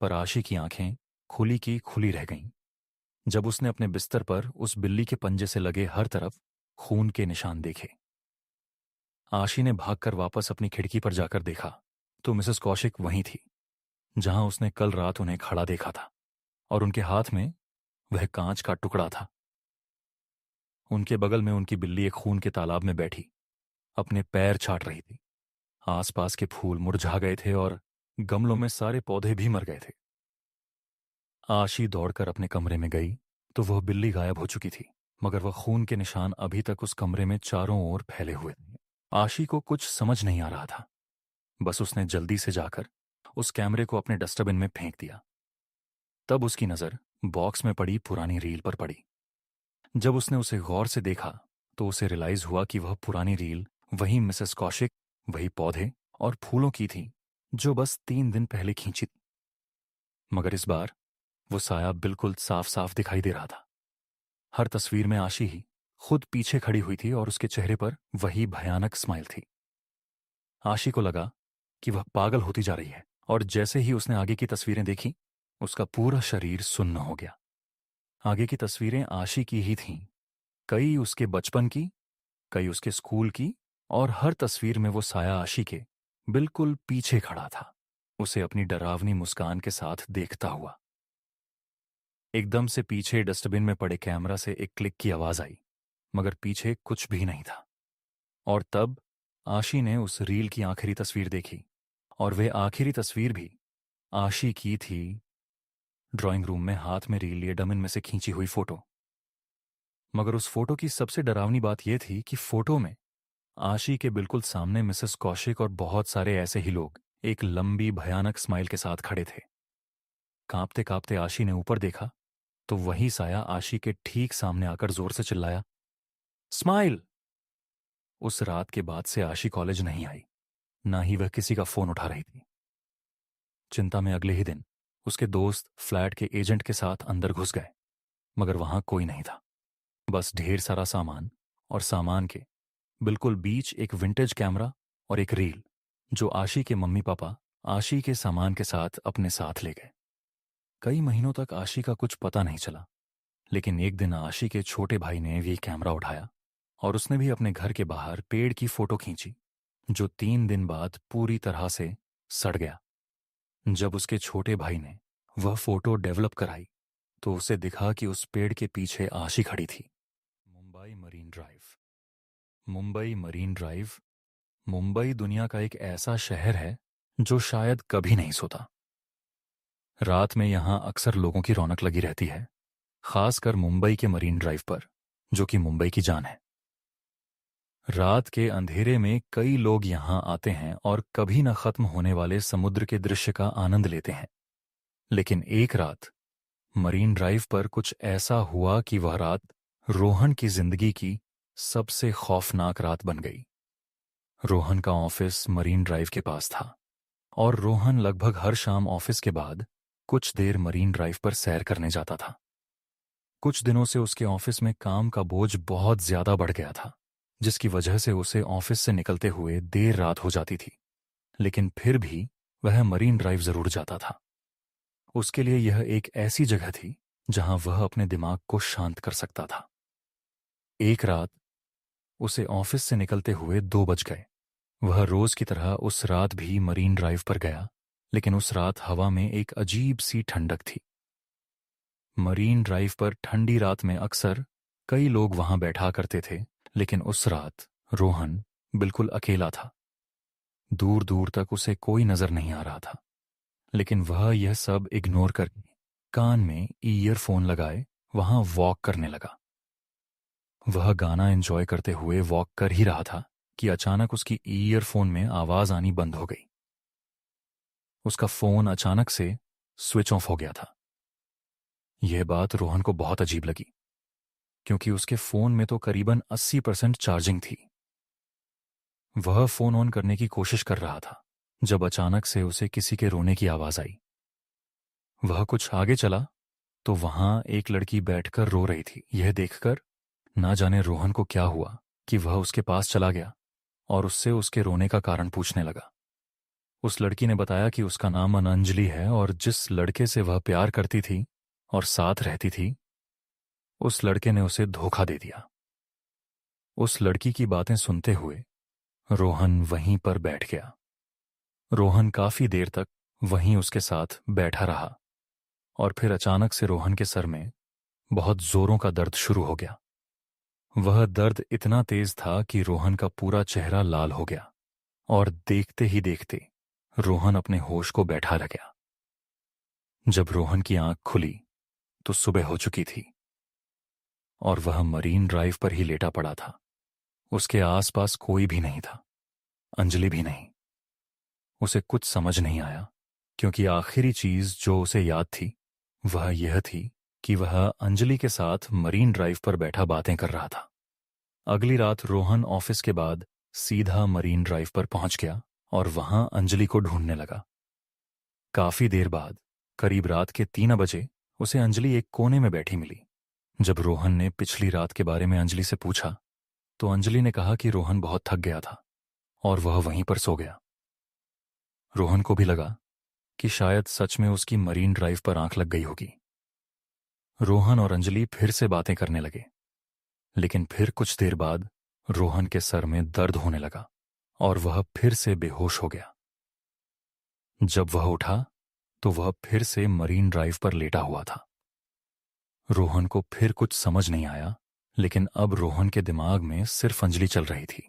पर आशी की आंखें खुली की खुली रह गईं जब उसने अपने बिस्तर पर उस बिल्ली के पंजे से लगे हर तरफ खून के निशान देखे। आशी ने भागकर वापस अपनी खिड़की पर जाकर देखा तो मिसेस कौशिक वहीं थी, जहां उसने कल रात उन्हें खड़ा देखा था, और उनके हाथ में वह कांच का टुकड़ा था। उनके बगल में उनकी बिल्ली एक खून के तालाब में बैठी अपने पैर छाट रही थी। आसपास के फूल मुरझा गए थे और गमलों में सारे पौधे भी मर गए थे। आशी दौड़कर अपने कमरे में गई तो वह बिल्ली गायब हो चुकी थी, मगर वह खून के निशान अभी तक उस कमरे में चारों ओर फैले हुए थे। आशी को कुछ समझ नहीं आ रहा था, बस उसने जल्दी से जाकर उस कैमरे को अपने डस्टबिन में फेंक दिया। तब उसकी नजर बॉक्स में पड़ी पुरानी रील पर पड़ी। जब उसने उसे गौर से देखा तो उसे रियलाइज हुआ कि वह पुरानी रील वही मिसेस कौशिक, वही पौधे और फूलों की थी जो बस 3 दिन पहले खींची थी। मगर इस बार वो साया बिल्कुल साफ साफ दिखाई दे रहा था। हर तस्वीर में आशी ही खुद पीछे खड़ी हुई थी और उसके चेहरे पर वही भयानक स्माइल थी। आशी को लगा कि वह पागल होती जा रही है, और जैसे ही उसने आगे की तस्वीरें देखी, उसका पूरा शरीर सुन्न हो गया। आगे की तस्वीरें आशी की ही थीं, कई उसके बचपन की, कई उसके स्कूल की, और हर तस्वीर में वो साया आशी के बिल्कुल पीछे खड़ा था, उसे अपनी डरावनी मुस्कान के साथ देखता हुआ। एकदम से पीछे डस्टबिन में पड़े कैमरा से एक क्लिक की आवाज आई, मगर पीछे कुछ भी नहीं था। और तब आशी ने उस रील की आखिरी तस्वीर देखी, और वे आखिरी तस्वीर भी आशी की थी, ड्राइंग रूम में हाथ में रील लिए डमिन में से खींची हुई फोटो। मगर उस फोटो की सबसे डरावनी बात यह थी कि फोटो में आशी के बिल्कुल सामने मिसेस कौशिक और बहुत सारे ऐसे ही लोग एक लंबी भयानक स्माइल के साथ खड़े थे। कांपते कांपते आशी ने ऊपर देखा तो वही साया आशी के ठीक सामने आकर जोर से चिल्लाया, स्माइल! उस रात के बाद से आशी कॉलेज नहीं आई, ना ही वह किसी का फोन उठा रही थी। चिंता में अगले ही दिन उसके दोस्त फ्लैट के एजेंट के साथ अंदर घुस गए, मगर वहां कोई नहीं था, बस ढेर सारा सामान, और सामान के बिल्कुल बीच एक विंटेज कैमरा और एक रील जो आशी के मम्मी पापा आशी के सामान के साथ अपने साथ ले गए। कई महीनों तक आशी का कुछ पता नहीं चला, लेकिन एक दिन आशी के छोटे भाई ने भी कैमरा उठाया और उसने भी अपने घर के बाहर पेड़ की फोटो खींची, जो 3 दिन बाद पूरी तरह से सड़ गया। जब उसके छोटे भाई ने वह फोटो डेवलप कराई तो उसे दिखा कि उस पेड़ के पीछे आशी खड़ी थी। Mumbai marine drive. Mumbai marine drive. Mumbai दुनिया का एक ऐसा शहर है जो शायद कभी नहीं सोता। रात में यहां अक्सर लोगों की रौनक लगी रहती है, खासकर मुंबई के मरीन ड्राइव पर, जो कि मुंबई की जान है। रात के अंधेरे में कई लोग यहां आते हैं और कभी न खत्म होने वाले समुद्र के दृश्य का आनंद लेते हैं। लेकिन एक रात मरीन ड्राइव पर कुछ ऐसा हुआ कि वह रात रोहन की जिंदगी की सबसे खौफनाक रात बन गई। रोहन का ऑफिस मरीन ड्राइव के पास था, और रोहन लगभग हर शाम ऑफिस के बाद कुछ देर मरीन ड्राइव पर सैर करने जाता था। कुछ दिनों से उसके ऑफिस में काम का बोझ बहुत ज्यादा बढ़ गया था, जिसकी वजह से उसे ऑफिस से निकलते हुए देर रात हो जाती थी। लेकिन फिर भी वह मरीन ड्राइव जरूर जाता था। उसके लिए यह एक ऐसी जगह थी जहां वह अपने दिमाग को शांत कर सकता था। एक रात उसे ऑफिस से निकलते हुए 2 बज गए। वह रोज की तरह उस रात भी मरीन ड्राइव पर गया, लेकिन उस रात हवा में एक अजीब सी ठंडक थी। मरीन ड्राइव पर ठंडी रात में अक्सर कई लोग वहां बैठा करते थे, लेकिन उस रात रोहन बिल्कुल अकेला था। दूर दूर तक उसे कोई नजर नहीं आ रहा था, लेकिन वह यह सब इग्नोर करके कान में ईयरफोन लगाए वहां वॉक करने लगा। वह गाना एंजॉय करते हुए वॉक कर ही रहा था कि अचानक उसकी ईयरफोन में आवाज आनी बंद हो गई। उसका फोन अचानक से स्विच ऑफ हो गया था। यह बात रोहन को बहुत अजीब लगी, क्योंकि उसके फोन में तो करीबन 80% चार्जिंग थी। वह फोन ऑन करने की कोशिश कर रहा था जब अचानक से उसे किसी के रोने की आवाज आई। वह कुछ आगे चला तो वहां एक लड़की बैठकर रो रही थी। यह देखकर ना जाने रोहन को क्या हुआ कि वह उसके पास चला गया और उससे उसके रोने का कारण पूछने लगा। उस लड़की ने बताया कि उसका नाम अनंजलि है और जिस लड़के से वह प्यार करती थी और साथ रहती थी, उस लड़के ने उसे धोखा दे दिया। उस लड़की की बातें सुनते हुए रोहन वहीं पर बैठ गया। रोहन काफी देर तक वहीं उसके साथ बैठा रहा और फिर अचानक से रोहन के सर में बहुत जोरों का दर्द शुरू हो गया। वह दर्द इतना तेज था कि रोहन का पूरा चेहरा लाल हो गया और देखते ही देखते रोहन अपने होश को बैठा रह गया। जब रोहन की आंख खुली तो सुबह हो चुकी थी और वह मरीन ड्राइव पर ही लेटा पड़ा था। उसके आसपास कोई भी नहीं था, अंजलि भी नहीं। उसे कुछ समझ नहीं आया, क्योंकि आखिरी चीज जो उसे याद थी वह यह थी कि वह अंजलि के साथ मरीन ड्राइव पर बैठा बातें कर रहा था। अगली रात रोहन ऑफिस के बाद सीधा मरीन ड्राइव पर पहुंच गया और वहां अंजलि को ढूंढने लगा। काफी देर बाद करीब रात के 3 बजे उसे अंजलि एक कोने में बैठी मिली। जब रोहन ने पिछली रात के बारे में अंजलि से पूछा तो अंजलि ने कहा कि रोहन बहुत थक गया था और वह वहीं पर सो गया। रोहन को भी लगा कि शायद सच में उसकी मरीन ड्राइव पर आंख लग गई होगी। रोहन और अंजलि फिर से बातें करने लगे, लेकिन फिर कुछ देर बाद रोहन के सर में दर्द होने लगा और वह फिर से बेहोश हो गया। जब वह उठा तो वह फिर से मरीन ड्राइव पर लेटा हुआ था। रोहन को फिर कुछ समझ नहीं आया, लेकिन अब रोहन के दिमाग में सिर्फ अंजलि चल रही थी।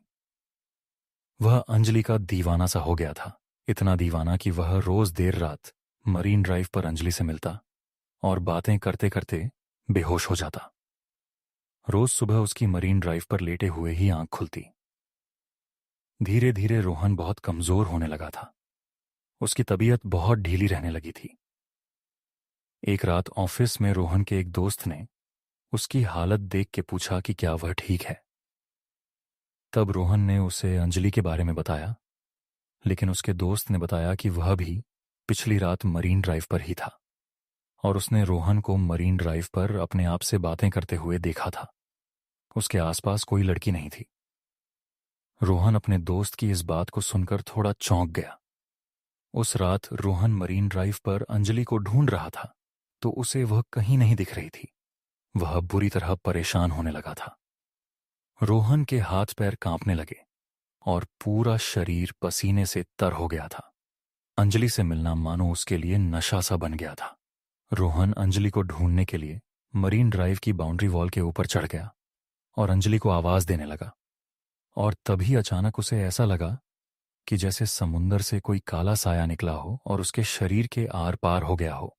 वह अंजलि का दीवाना सा हो गया था, इतना दीवाना कि वह रोज देर रात मरीन ड्राइव पर अंजलि से मिलता और बातें करते करते बेहोश हो जाता। रोज सुबह उसकी मरीन ड्राइव पर लेटे हुए ही आंख खुलती। धीरे धीरे रोहन बहुत कमजोर होने लगा था। उसकी तबीयत बहुत ढीली रहने लगी थी। एक रात ऑफिस में रोहन के एक दोस्त ने उसकी हालत देख के पूछा कि क्या वह ठीक है। तब रोहन ने उसे अंजलि के बारे में बताया, लेकिन उसके दोस्त ने बताया कि वह भी पिछली रात मरीन ड्राइव पर ही था और उसने रोहन को मरीन ड्राइव पर अपने आप से बातें करते हुए देखा था। उसके आसपास कोई लड़की नहीं थी। रोहन अपने दोस्त की इस बात को सुनकर थोड़ा चौंक गया। उस रात रोहन मरीन ड्राइव पर अंजलि को ढूंढ रहा था, तो उसे वह कहीं नहीं दिख रही थी। वह बुरी तरह परेशान होने लगा था। रोहन के हाथ पैर कांपने लगे और पूरा शरीर पसीने से तर हो गया था। अंजलि से मिलना मानो उसके लिए नशा सा बन गया था। रोहन अंजलि को ढूंढने के लिए मरीन ड्राइव की बाउंड्री वॉल के ऊपर चढ़ गया और अंजलि को आवाज देने लगा। और तभी अचानक उसे ऐसा लगा कि जैसे समुंदर से कोई काला साया निकला हो और उसके शरीर के आर पार हो गया हो।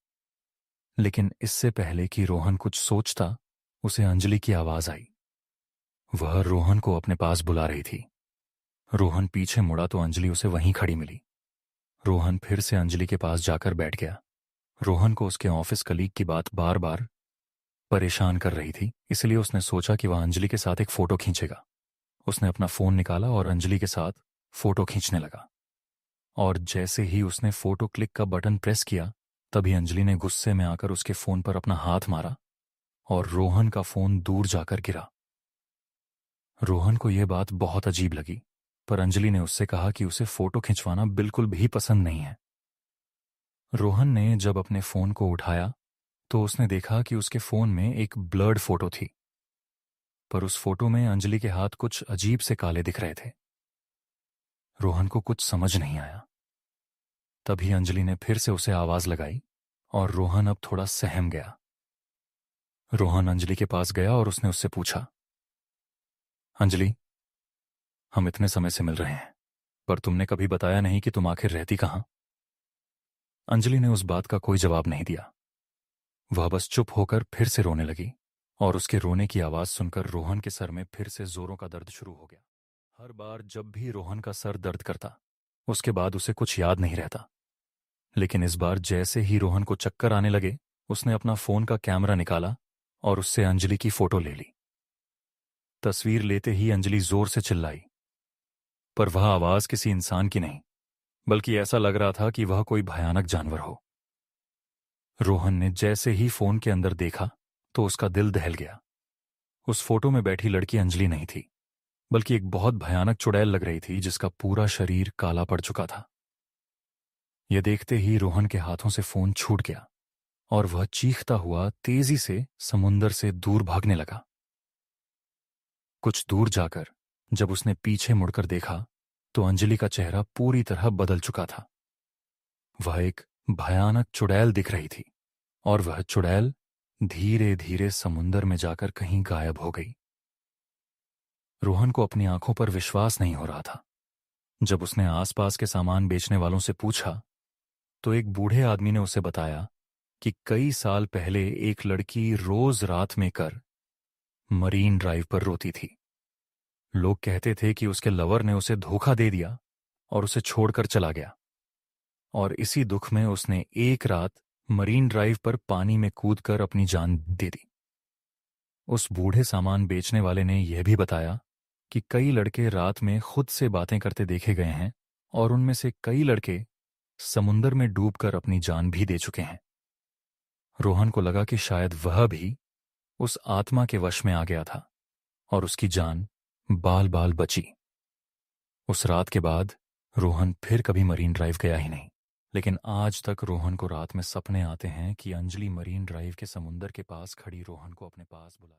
लेकिन इससे पहले कि रोहन कुछ सोचता, उसे अंजलि की आवाज आई। वह रोहन को अपने पास बुला रही थी। रोहन पीछे मुड़ा तो अंजलि उसे वहीं खड़ी मिली। रोहन फिर से अंजलि के पास जाकर बैठ गया। रोहन को उसके ऑफिस कलीग की बात बार बार परेशान कर रही थी, इसलिए उसने सोचा कि वह अंजलि के साथ एक फोटो खींचेगा। उसने अपना फोन निकाला और अंजलि के साथ फोटो खींचने लगा। और जैसे ही उसने फोटो क्लिक का बटन प्रेस किया, तभी अंजलि ने गुस्से में आकर उसके फोन पर अपना हाथ मारा और रोहन का फोन दूर जाकर गिरा। रोहन को यह बात बहुत अजीब लगी, पर अंजलि ने उससे कहा कि उसे फोटो खिंचवाना बिल्कुल भी पसंद नहीं है। रोहन ने जब अपने फोन को उठाया तो उसने देखा कि उसके फोन में एक ब्लर्ड फोटो थी, पर उस फोटो में अंजलि के हाथ कुछ अजीब से काले दिख रहे थे। रोहन को कुछ समझ नहीं आया। तभी अंजलि ने फिर से उसे आवाज लगाई और रोहन अब थोड़ा सहम गया। रोहन अंजलि के पास गया और उसने उससे पूछा, अंजलि, हम इतने समय से मिल रहे हैं, पर तुमने कभी बताया नहीं कि तुम आखिर रहती कहां? अंजलि ने उस बात का कोई जवाब नहीं दिया। वह बस चुप होकर फिर से रोने लगी और उसके रोने की आवाज सुनकर रोहन के सर में फिर से जोरों का दर्द शुरू हो गया। हर बार जब भी रोहन का सर दर्द करता, उसके बाद उसे कुछ याद नहीं रहता। लेकिन इस बार जैसे ही रोहन को चक्कर आने लगे, उसने अपना फोन का कैमरा निकाला और उससे अंजलि की फोटो ले ली। तस्वीर लेते ही अंजलि जोर से चिल्लाई, पर वह आवाज किसी इंसान की नहीं, बल्कि ऐसा लग रहा था कि वह कोई भयानक जानवर हो। रोहन ने जैसे ही फोन के अंदर देखा तो उसका दिल दहल गया। उस फोटो में बैठी लड़की अंजलि नहीं थी, बल्कि एक बहुत भयानक चुड़ैल लग रही थी जिसका पूरा शरीर काला पड़ चुका था। यह देखते ही रोहन के हाथों से फोन छूट गया और वह चीखता हुआ तेजी से समुंदर से दूर भागने लगा। कुछ दूर जाकर जब उसने पीछे मुड़कर देखा तो अंजलि का चेहरा पूरी तरह बदल चुका था। वह एक भयानक चुड़ैल दिख रही थी और वह चुड़ैल धीरे धीरे समुंदर में जाकर कहीं गायब हो गई। रोहन को अपनी आंखों पर विश्वास नहीं हो रहा था। जब उसने आसपास के सामान बेचने वालों से पूछा तो एक बूढ़े आदमी ने उसे बताया कि कई साल पहले एक लड़की रोज रात में कर मरीन ड्राइव पर रोती थी। लोग कहते थे कि उसके लवर ने उसे धोखा दे दिया और उसे छोड़कर चला गया, और इसी दुख में उसने एक रात मरीन ड्राइव पर पानी में कूदकर अपनी जान दे दी। उस बूढ़े सामान बेचने वाले ने यह भी बताया कि कई लड़के रात में खुद से बातें करते देखे गए हैं और उनमें से कई लड़के समुंदर में डूबकर अपनी जान भी दे चुके हैं। रोहन को लगा कि शायद वह भी उस आत्मा के वश में आ गया था और उसकी जान बाल बाल बची। उस रात के बाद रोहन फिर कभी मरीन ड्राइव गया ही नहीं, लेकिन आज तक रोहन को रात में सपने आते हैं कि अंजलि मरीन ड्राइव के समुंदर के पास खड़ी रोहन को अपने पास बुला।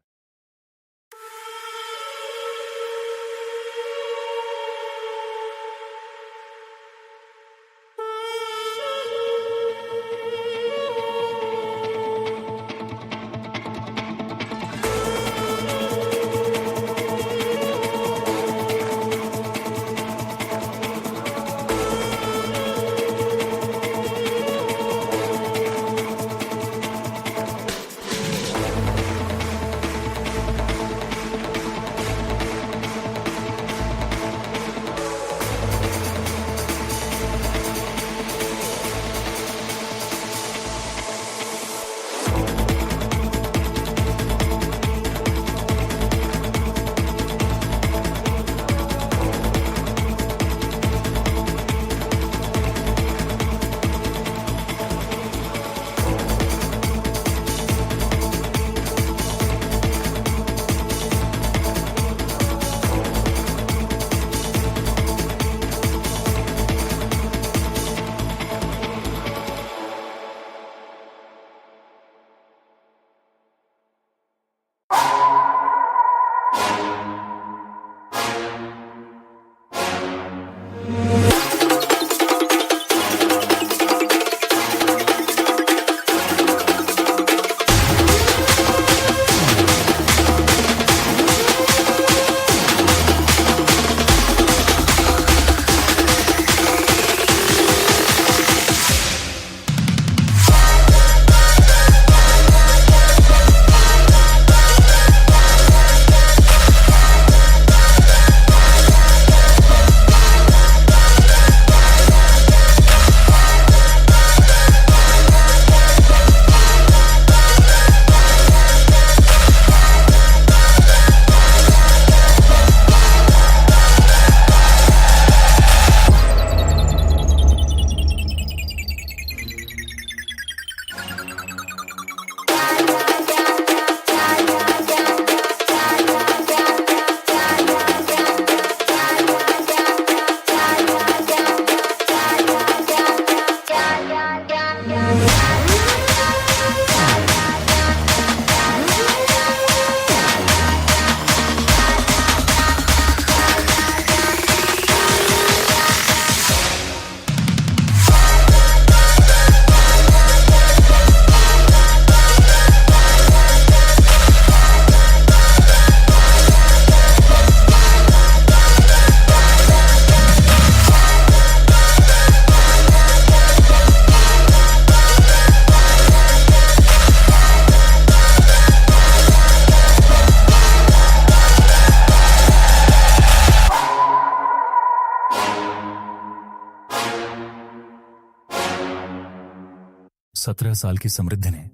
17 साल की समृद्धि ने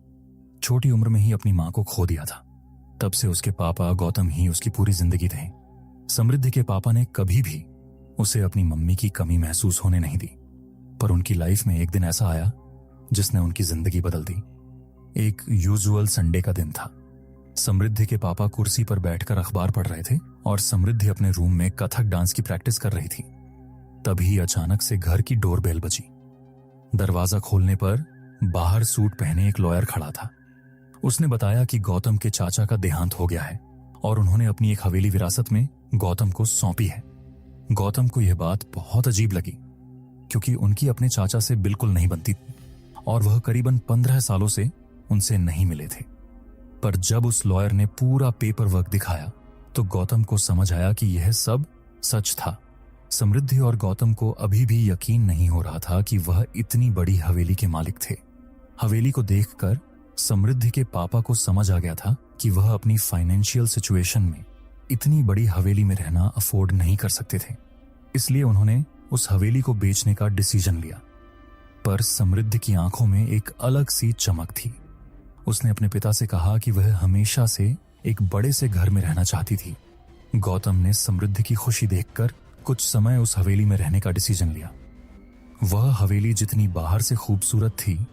छोटी उम्र में ही अपनी मां को खो दिया था। तब से उसके पापा गौतम ही उसकी पूरी जिंदगी थे। समृद्धि के पापा ने कभी भी उसे अपनी मम्मी की कमी महसूस होने नहीं दी। पर उनकी लाइफ में एक दिन ऐसा आया जिसने उनकी जिंदगी बदल दी। एक यूजुअल संडे का दिन था। समृद्धि के पापा कुर्सी पर बैठकर अखबार पढ़ रहे थे और समृद्धि अपने रूम में कथक डांस की प्रैक्टिस कर रही थी। तभी अचानक से घर की डोरबेल बजी। दरवाजा खोलने पर बाहर सूट पहने एक लॉयर खड़ा था। उसने बताया कि गौतम के चाचा का देहांत हो गया है और उन्होंने अपनी एक हवेली विरासत में गौतम को सौंपी है। गौतम को यह बात बहुत अजीब लगी क्योंकि उनकी अपने चाचा से बिल्कुल नहीं बनती और वह करीबन 15 सालों से उनसे नहीं मिले थे। पर जब उस लॉयर ने पूरा पेपर वर्क दिखाया तो गौतम को समझ आया कि यह सब सच था। समृद्धि और गौतम को अभी भी यकीन नहीं हो रहा था कि वह इतनी बड़ी हवेली के मालिक थे। हवेली को देखकर समृद्धि के पापा को समझ आ गया था कि वह अपनी फाइनेंशियल सिचुएशन में इतनी बड़ी हवेली में रहना अफोर्ड नहीं कर सकते थे। इसलिए उन्होंने उस हवेली को बेचने का डिसीजन लिया। पर समृद्धि की आंखों में एक अलग सी चमक थी। उसने अपने पिता से कहा कि वह हमेशा से एक बड़े से घर में रहना चाहती थी। गौतम ने समृद्धि की खुशी देखकर कुछ समय उस हवेली में रहने का डिसीजन लिया। वह हवेली जितनी बाहर से खूबसूरत थी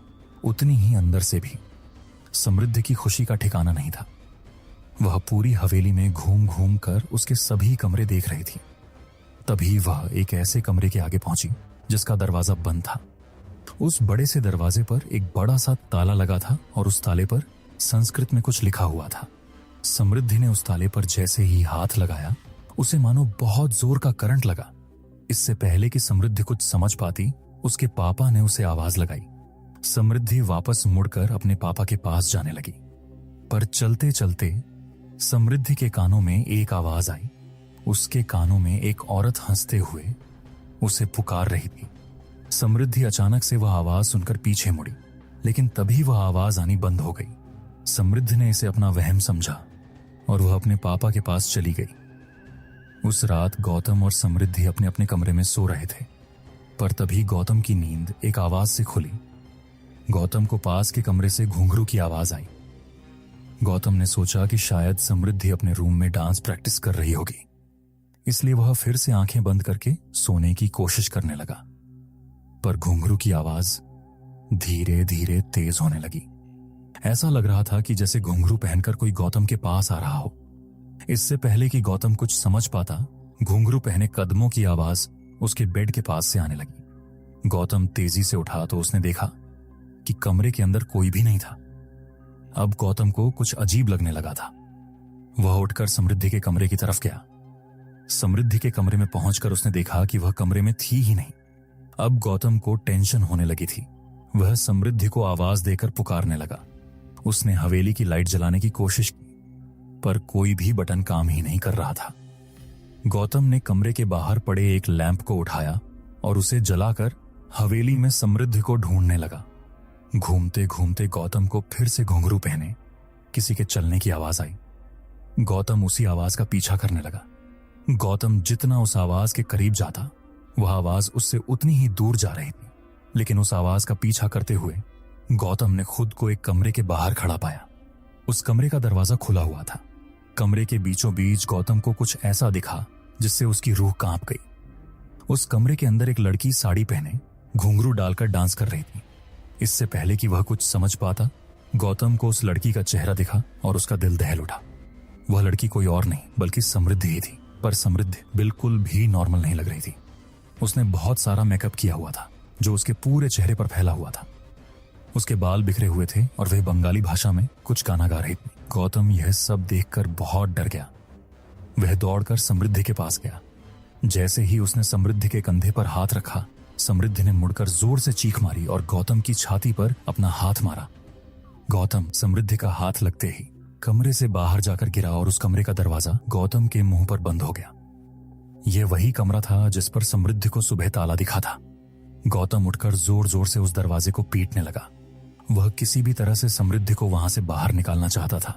उतनी ही अंदर से भी। समृद्धि की खुशी का ठिकाना नहीं था। वह पूरी हवेली में घूम घूम कर उसके सभी कमरे देख रही थी। तभी वह एक ऐसे कमरे के आगे पहुंची जिसका दरवाजा बंद था। उस बड़े से दरवाजे पर एक बड़ा सा ताला लगा था और उस ताले पर संस्कृत में कुछ लिखा हुआ था। समृद्धि ने उस ताले पर जैसे ही हाथ लगाया उसे मानो बहुत जोर का करंट लगा। इससे पहले कि समृद्धि कुछ समझ पाती उसके पापा ने उसे आवाज लगाई। समृद्धि वापस मुड़कर अपने पापा के पास जाने लगी। पर चलते चलते समृद्धि के कानों में एक आवाज आई। उसके कानों में एक औरत हंसते हुए उसे पुकार रही थी। समृद्धि अचानक से वह आवाज सुनकर पीछे मुड़ी, लेकिन तभी वह आवाज आनी बंद हो गई। समृद्धि ने इसे अपना वहम समझा और वह अपने पापा के पास चली गई। उस रात गौतम और समृद्धि अपने अपने कमरे में सो रहे थे। पर तभी गौतम की नींद एक आवाज से खुली। गौतम को पास के कमरे से घुंघरू की आवाज आई। गौतम ने सोचा कि शायद समृद्धि अपने रूम में डांस प्रैक्टिस कर रही होगी, इसलिए वह फिर से आंखें बंद करके सोने की कोशिश करने लगा। पर घुंघरू की आवाज धीरे धीरे तेज होने लगी। ऐसा लग रहा था कि जैसे घुंघरू पहनकर कोई गौतम के पास आ रहा हो। इससे पहले कि गौतम कुछ समझ पाता, घुंघरू पहने कदमों की आवाज उसके बेड के पास से आने लगी। गौतम तेजी से उठा तो उसने देखा कि कमरे के अंदर कोई भी नहीं था। अब गौतम को कुछ अजीब लगने लगा था। वह उठकर समृद्धि के कमरे की तरफ गया। समृद्धि के कमरे में पहुंचकर उसने देखा कि वह कमरे में थी ही नहीं। अब गौतम को टेंशन होने लगी थी। वह समृद्धि को आवाज देकर पुकारने लगा। उसने हवेली की लाइट जलाने की कोशिश की, पर कोई भी बटन काम ही नहीं कर रहा था। गौतम ने कमरे के बाहर पड़े एक लैंप को उठाया और उसे जलाकर हवेली में समृद्धि को ढूंढने लगा। घूमते घूमते गौतम को फिर से घुंघरू पहने किसी के चलने की आवाज आई। गौतम उसी आवाज का पीछा करने लगा। गौतम जितना उस आवाज के करीब जाता, वह आवाज उससे उतनी ही दूर जा रही थी। लेकिन उस आवाज का पीछा करते हुए गौतम ने खुद को एक कमरे के बाहर खड़ा पाया। उस कमरे का दरवाजा खुला हुआ था। कमरे के बीचों बीच गौतम को कुछ ऐसा दिखा जिससे उसकी रूह कांप गई। उस कमरे के अंदर एक लड़की साड़ी पहने घुंघरू डालकर डांस कर रही थी। इससे पहले कि वह कुछ समझ पाता, गौतम को उस लड़की का चेहरा दिखा और उसका दिल दहल उठा। वह लड़की कोई और नहीं बल्कि समृद्धि ही थी। पर समृद्धि बिल्कुल भी नॉर्मल नहीं लग रही थी। उसने बहुत सारा मेकअप किया हुआ था जो उसके पूरे चेहरे पर फैला हुआ था। उसके बाल बिखरे हुए थे और वह बंगाली भाषा में कुछ गाना गा रही थी। गौतम यह सब देखकर बहुत डर गया। वह दौड़कर समृद्धि के पास गया। जैसे ही उसने समृद्धि के कंधे पर हाथ रखा, समृद्धि ने मुड़कर जोर से चीख मारी और गौतम की छाती पर अपना हाथ मारा। गौतम समृद्धि का हाथ लगते ही कमरे से बाहर जाकर गिरा और उस कमरे का दरवाजा गौतम के मुंह पर बंद हो गया। यह वही कमरा था जिस पर समृद्धि को सुबह ताला दिखा था। गौतम उठकर जोर जोर से उस दरवाजे को पीटने लगा। वह किसी भी तरह से समृद्धि को वहां से बाहर निकालना चाहता था।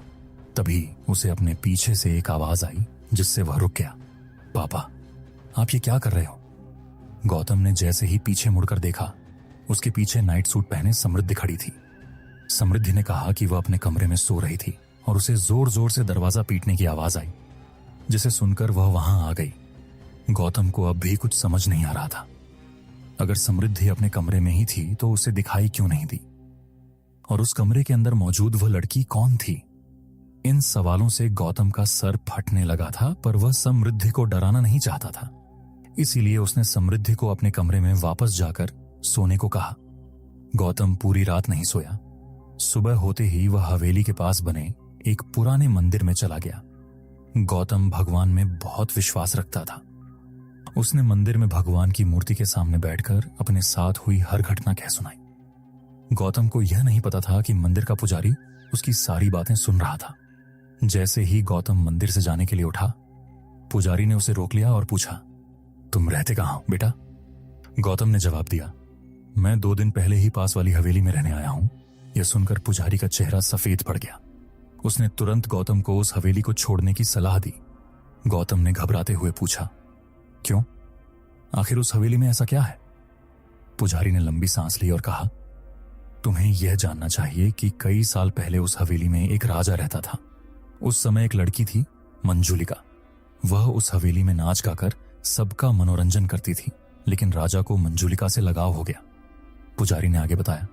तभी उसे अपने पीछे से एक आवाज आई जिससे वह रुक गया। पापा, आप ये क्या कर रहे हो? गौतम ने जैसे ही पीछे मुड़कर देखा, उसके पीछे नाइट सूट पहने समृद्धि खड़ी थी। समृद्धि ने कहा कि वह अपने कमरे में सो रही थी और उसे जोर जोर से दरवाजा पीटने की आवाज आई, जिसे सुनकर वह वहां आ गई। गौतम को अब भी कुछ समझ नहीं आ रहा था। अगर समृद्धि अपने कमरे में ही थी तो उसे दिखाई क्यों नहीं दी, और उस कमरे के अंदर मौजूद वह लड़की कौन थी? इन सवालों से गौतम का सर फटने लगा था, पर वह समृद्धि को डराना नहीं चाहता था। इसीलिए उसने समृद्धि को अपने कमरे में वापस जाकर सोने को कहा। गौतम पूरी रात नहीं सोया। सुबह होते ही वह हवेली के पास बने एक पुराने मंदिर में चला गया। गौतम भगवान में बहुत विश्वास रखता था। उसने मंदिर में भगवान की मूर्ति के सामने बैठकर अपने साथ हुई हर घटना कह सुनाई। गौतम को यह नहीं पता था कि मंदिर का पुजारी उसकी सारी बातें सुन रहा था। जैसे ही गौतम मंदिर से जाने के लिए उठा, पुजारी ने उसे रोक लिया और पूछा, तुम रहते कहाँ हो बेटा? गौतम ने जवाब दिया, मैं 2 दिन पहले ही पास वाली हवेली में रहने आया हूं। यह सुनकर पुजारी का चेहरा सफेद पड़ गया। उसने तुरंत गौतम को उस हवेली को छोड़ने की सलाह दी। गौतम ने घबराते हुए पूछा, क्यों? आखिर उस हवेली में ऐसा क्या है? पुजारी ने लंबी सांस ली और कहा, तुम्हें यह जानना चाहिए कि कई साल पहले उस हवेली में एक राजा रहता था। उस समय एक लड़की थी, मंजुलिका। वह उस हवेली में नाच गाकर सबका मनोरंजन करती थी, लेकिन राजा को मंजुलिका से लगाव हो गया। पुजारी ने आगे बताया,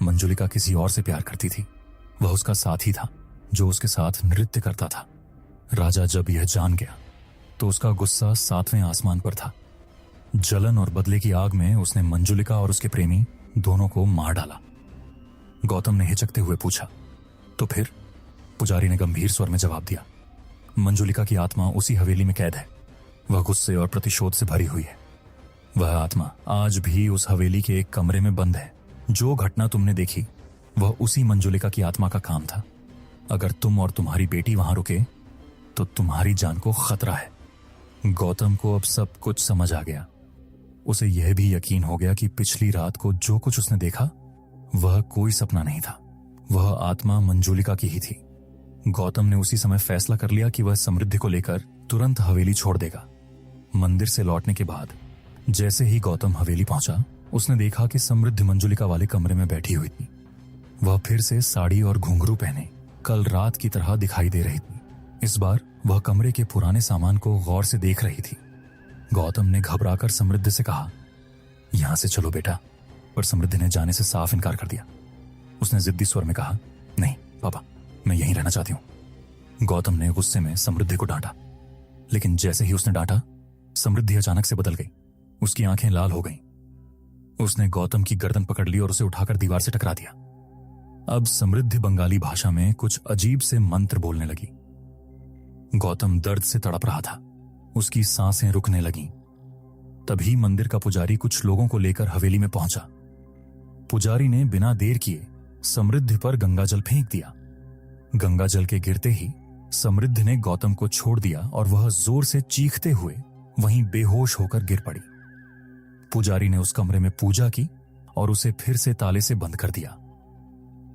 मंजुलिका किसी और से प्यार करती थी। वह उसका साथी था जो उसके साथ नृत्य करता था। राजा जब यह जान गया तो उसका गुस्सा 7वें आसमान पर था। जलन और बदले की आग में उसने मंजुलिका और उसके प्रेमी दोनों को मार डाला। गौतम ने हिचकते हुए पूछा, तो फिर? पुजारी ने गंभीर स्वर में जवाब दिया, मंजुलिका की आत्मा उसी हवेली में कैद है। वह गुस्से और प्रतिशोध से भरी हुई है। वह आत्मा आज भी उस हवेली के एक कमरे में बंद है। जो घटना तुमने देखी वह उसी मंजुलिका की आत्मा का काम था। अगर तुम और तुम्हारी बेटी वहां रुके तो तुम्हारी जान को खतरा है। गौतम को अब सब कुछ समझ आ गया। उसे यह भी यकीन हो गया कि पिछली रात को जो कुछ उसने देखा वह कोई सपना नहीं था। वह आत्मा मंजुलिका की ही थी। गौतम ने उसी समय फैसला कर लिया कि वह समृद्धि को लेकर तुरंत हवेली छोड़ देगा। मंदिर से लौटने के बाद जैसे ही गौतम हवेली पहुंचा, उसने देखा कि समृद्धि मंजुलिका वाले कमरे में बैठी हुई थी। वह फिर से साड़ी और घुंघरू पहने कल रात की तरह दिखाई दे रही थी। इस बार वह कमरे के पुराने सामान को गौर से देख रही थी। गौतम ने घबराकर समृद्धि से कहा, यहां से चलो बेटा, पर समृद्धि ने जाने से साफ इनकार कर दिया। उसने जिद्दी स्वर में कहा, नहीं पापा, मैं यहीं रहना चाहती हूं। गौतम ने गुस्से में समृद्धि को डांटा, लेकिन जैसे ही उसने डांटा, समृद्धि अचानक से बदल गई। उसकी आंखें लाल हो गईं। उसने गौतम की गर्दन पकड़ ली और उसे उठाकर दीवार से टकरा दिया। अब समृद्धि बंगाली भाषा में कुछ अजीब से मंत्र बोलने लगी। गौतम दर्द से तड़प रहा था। उसकी सांसें रुकने लगीं। तभी मंदिर का पुजारी कुछ लोगों को लेकर हवेली में पहुंचा। पुजारी ने बिना देर किए समृद्धि पर गंगाजल फेंक दिया। गंगाजल के गिरते ही समृद्धि ने गौतम को छोड़ दिया और वह जोर से चीखते हुए वहीं बेहोश होकर गिर पड़ी। पुजारी ने उस कमरे में पूजा की और उसे फिर से ताले से बंद कर दिया।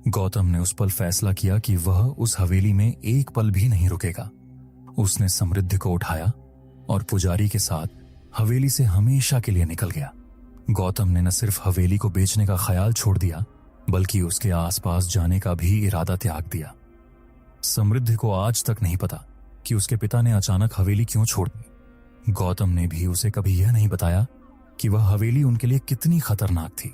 गौतम ने उस पल फैसला किया कि वह उस हवेली में एक पल भी नहीं रुकेगा। उसने समृद्धि को उठाया और पुजारी के साथ हवेली से हमेशा के लिए निकल गया। गौतम ने न सिर्फ हवेली को बेचने का ख्याल छोड़ दिया, बल्कि उसके आसपास जाने का भी इरादा त्याग दिया। समृद्धि को आज तक नहीं पता कि उसके पिता ने अचानक हवेली क्यों छोड़ दी। गौतम ने भी उसे कभी यह नहीं बताया कि वह हवेली उनके लिए कितनी खतरनाक थी।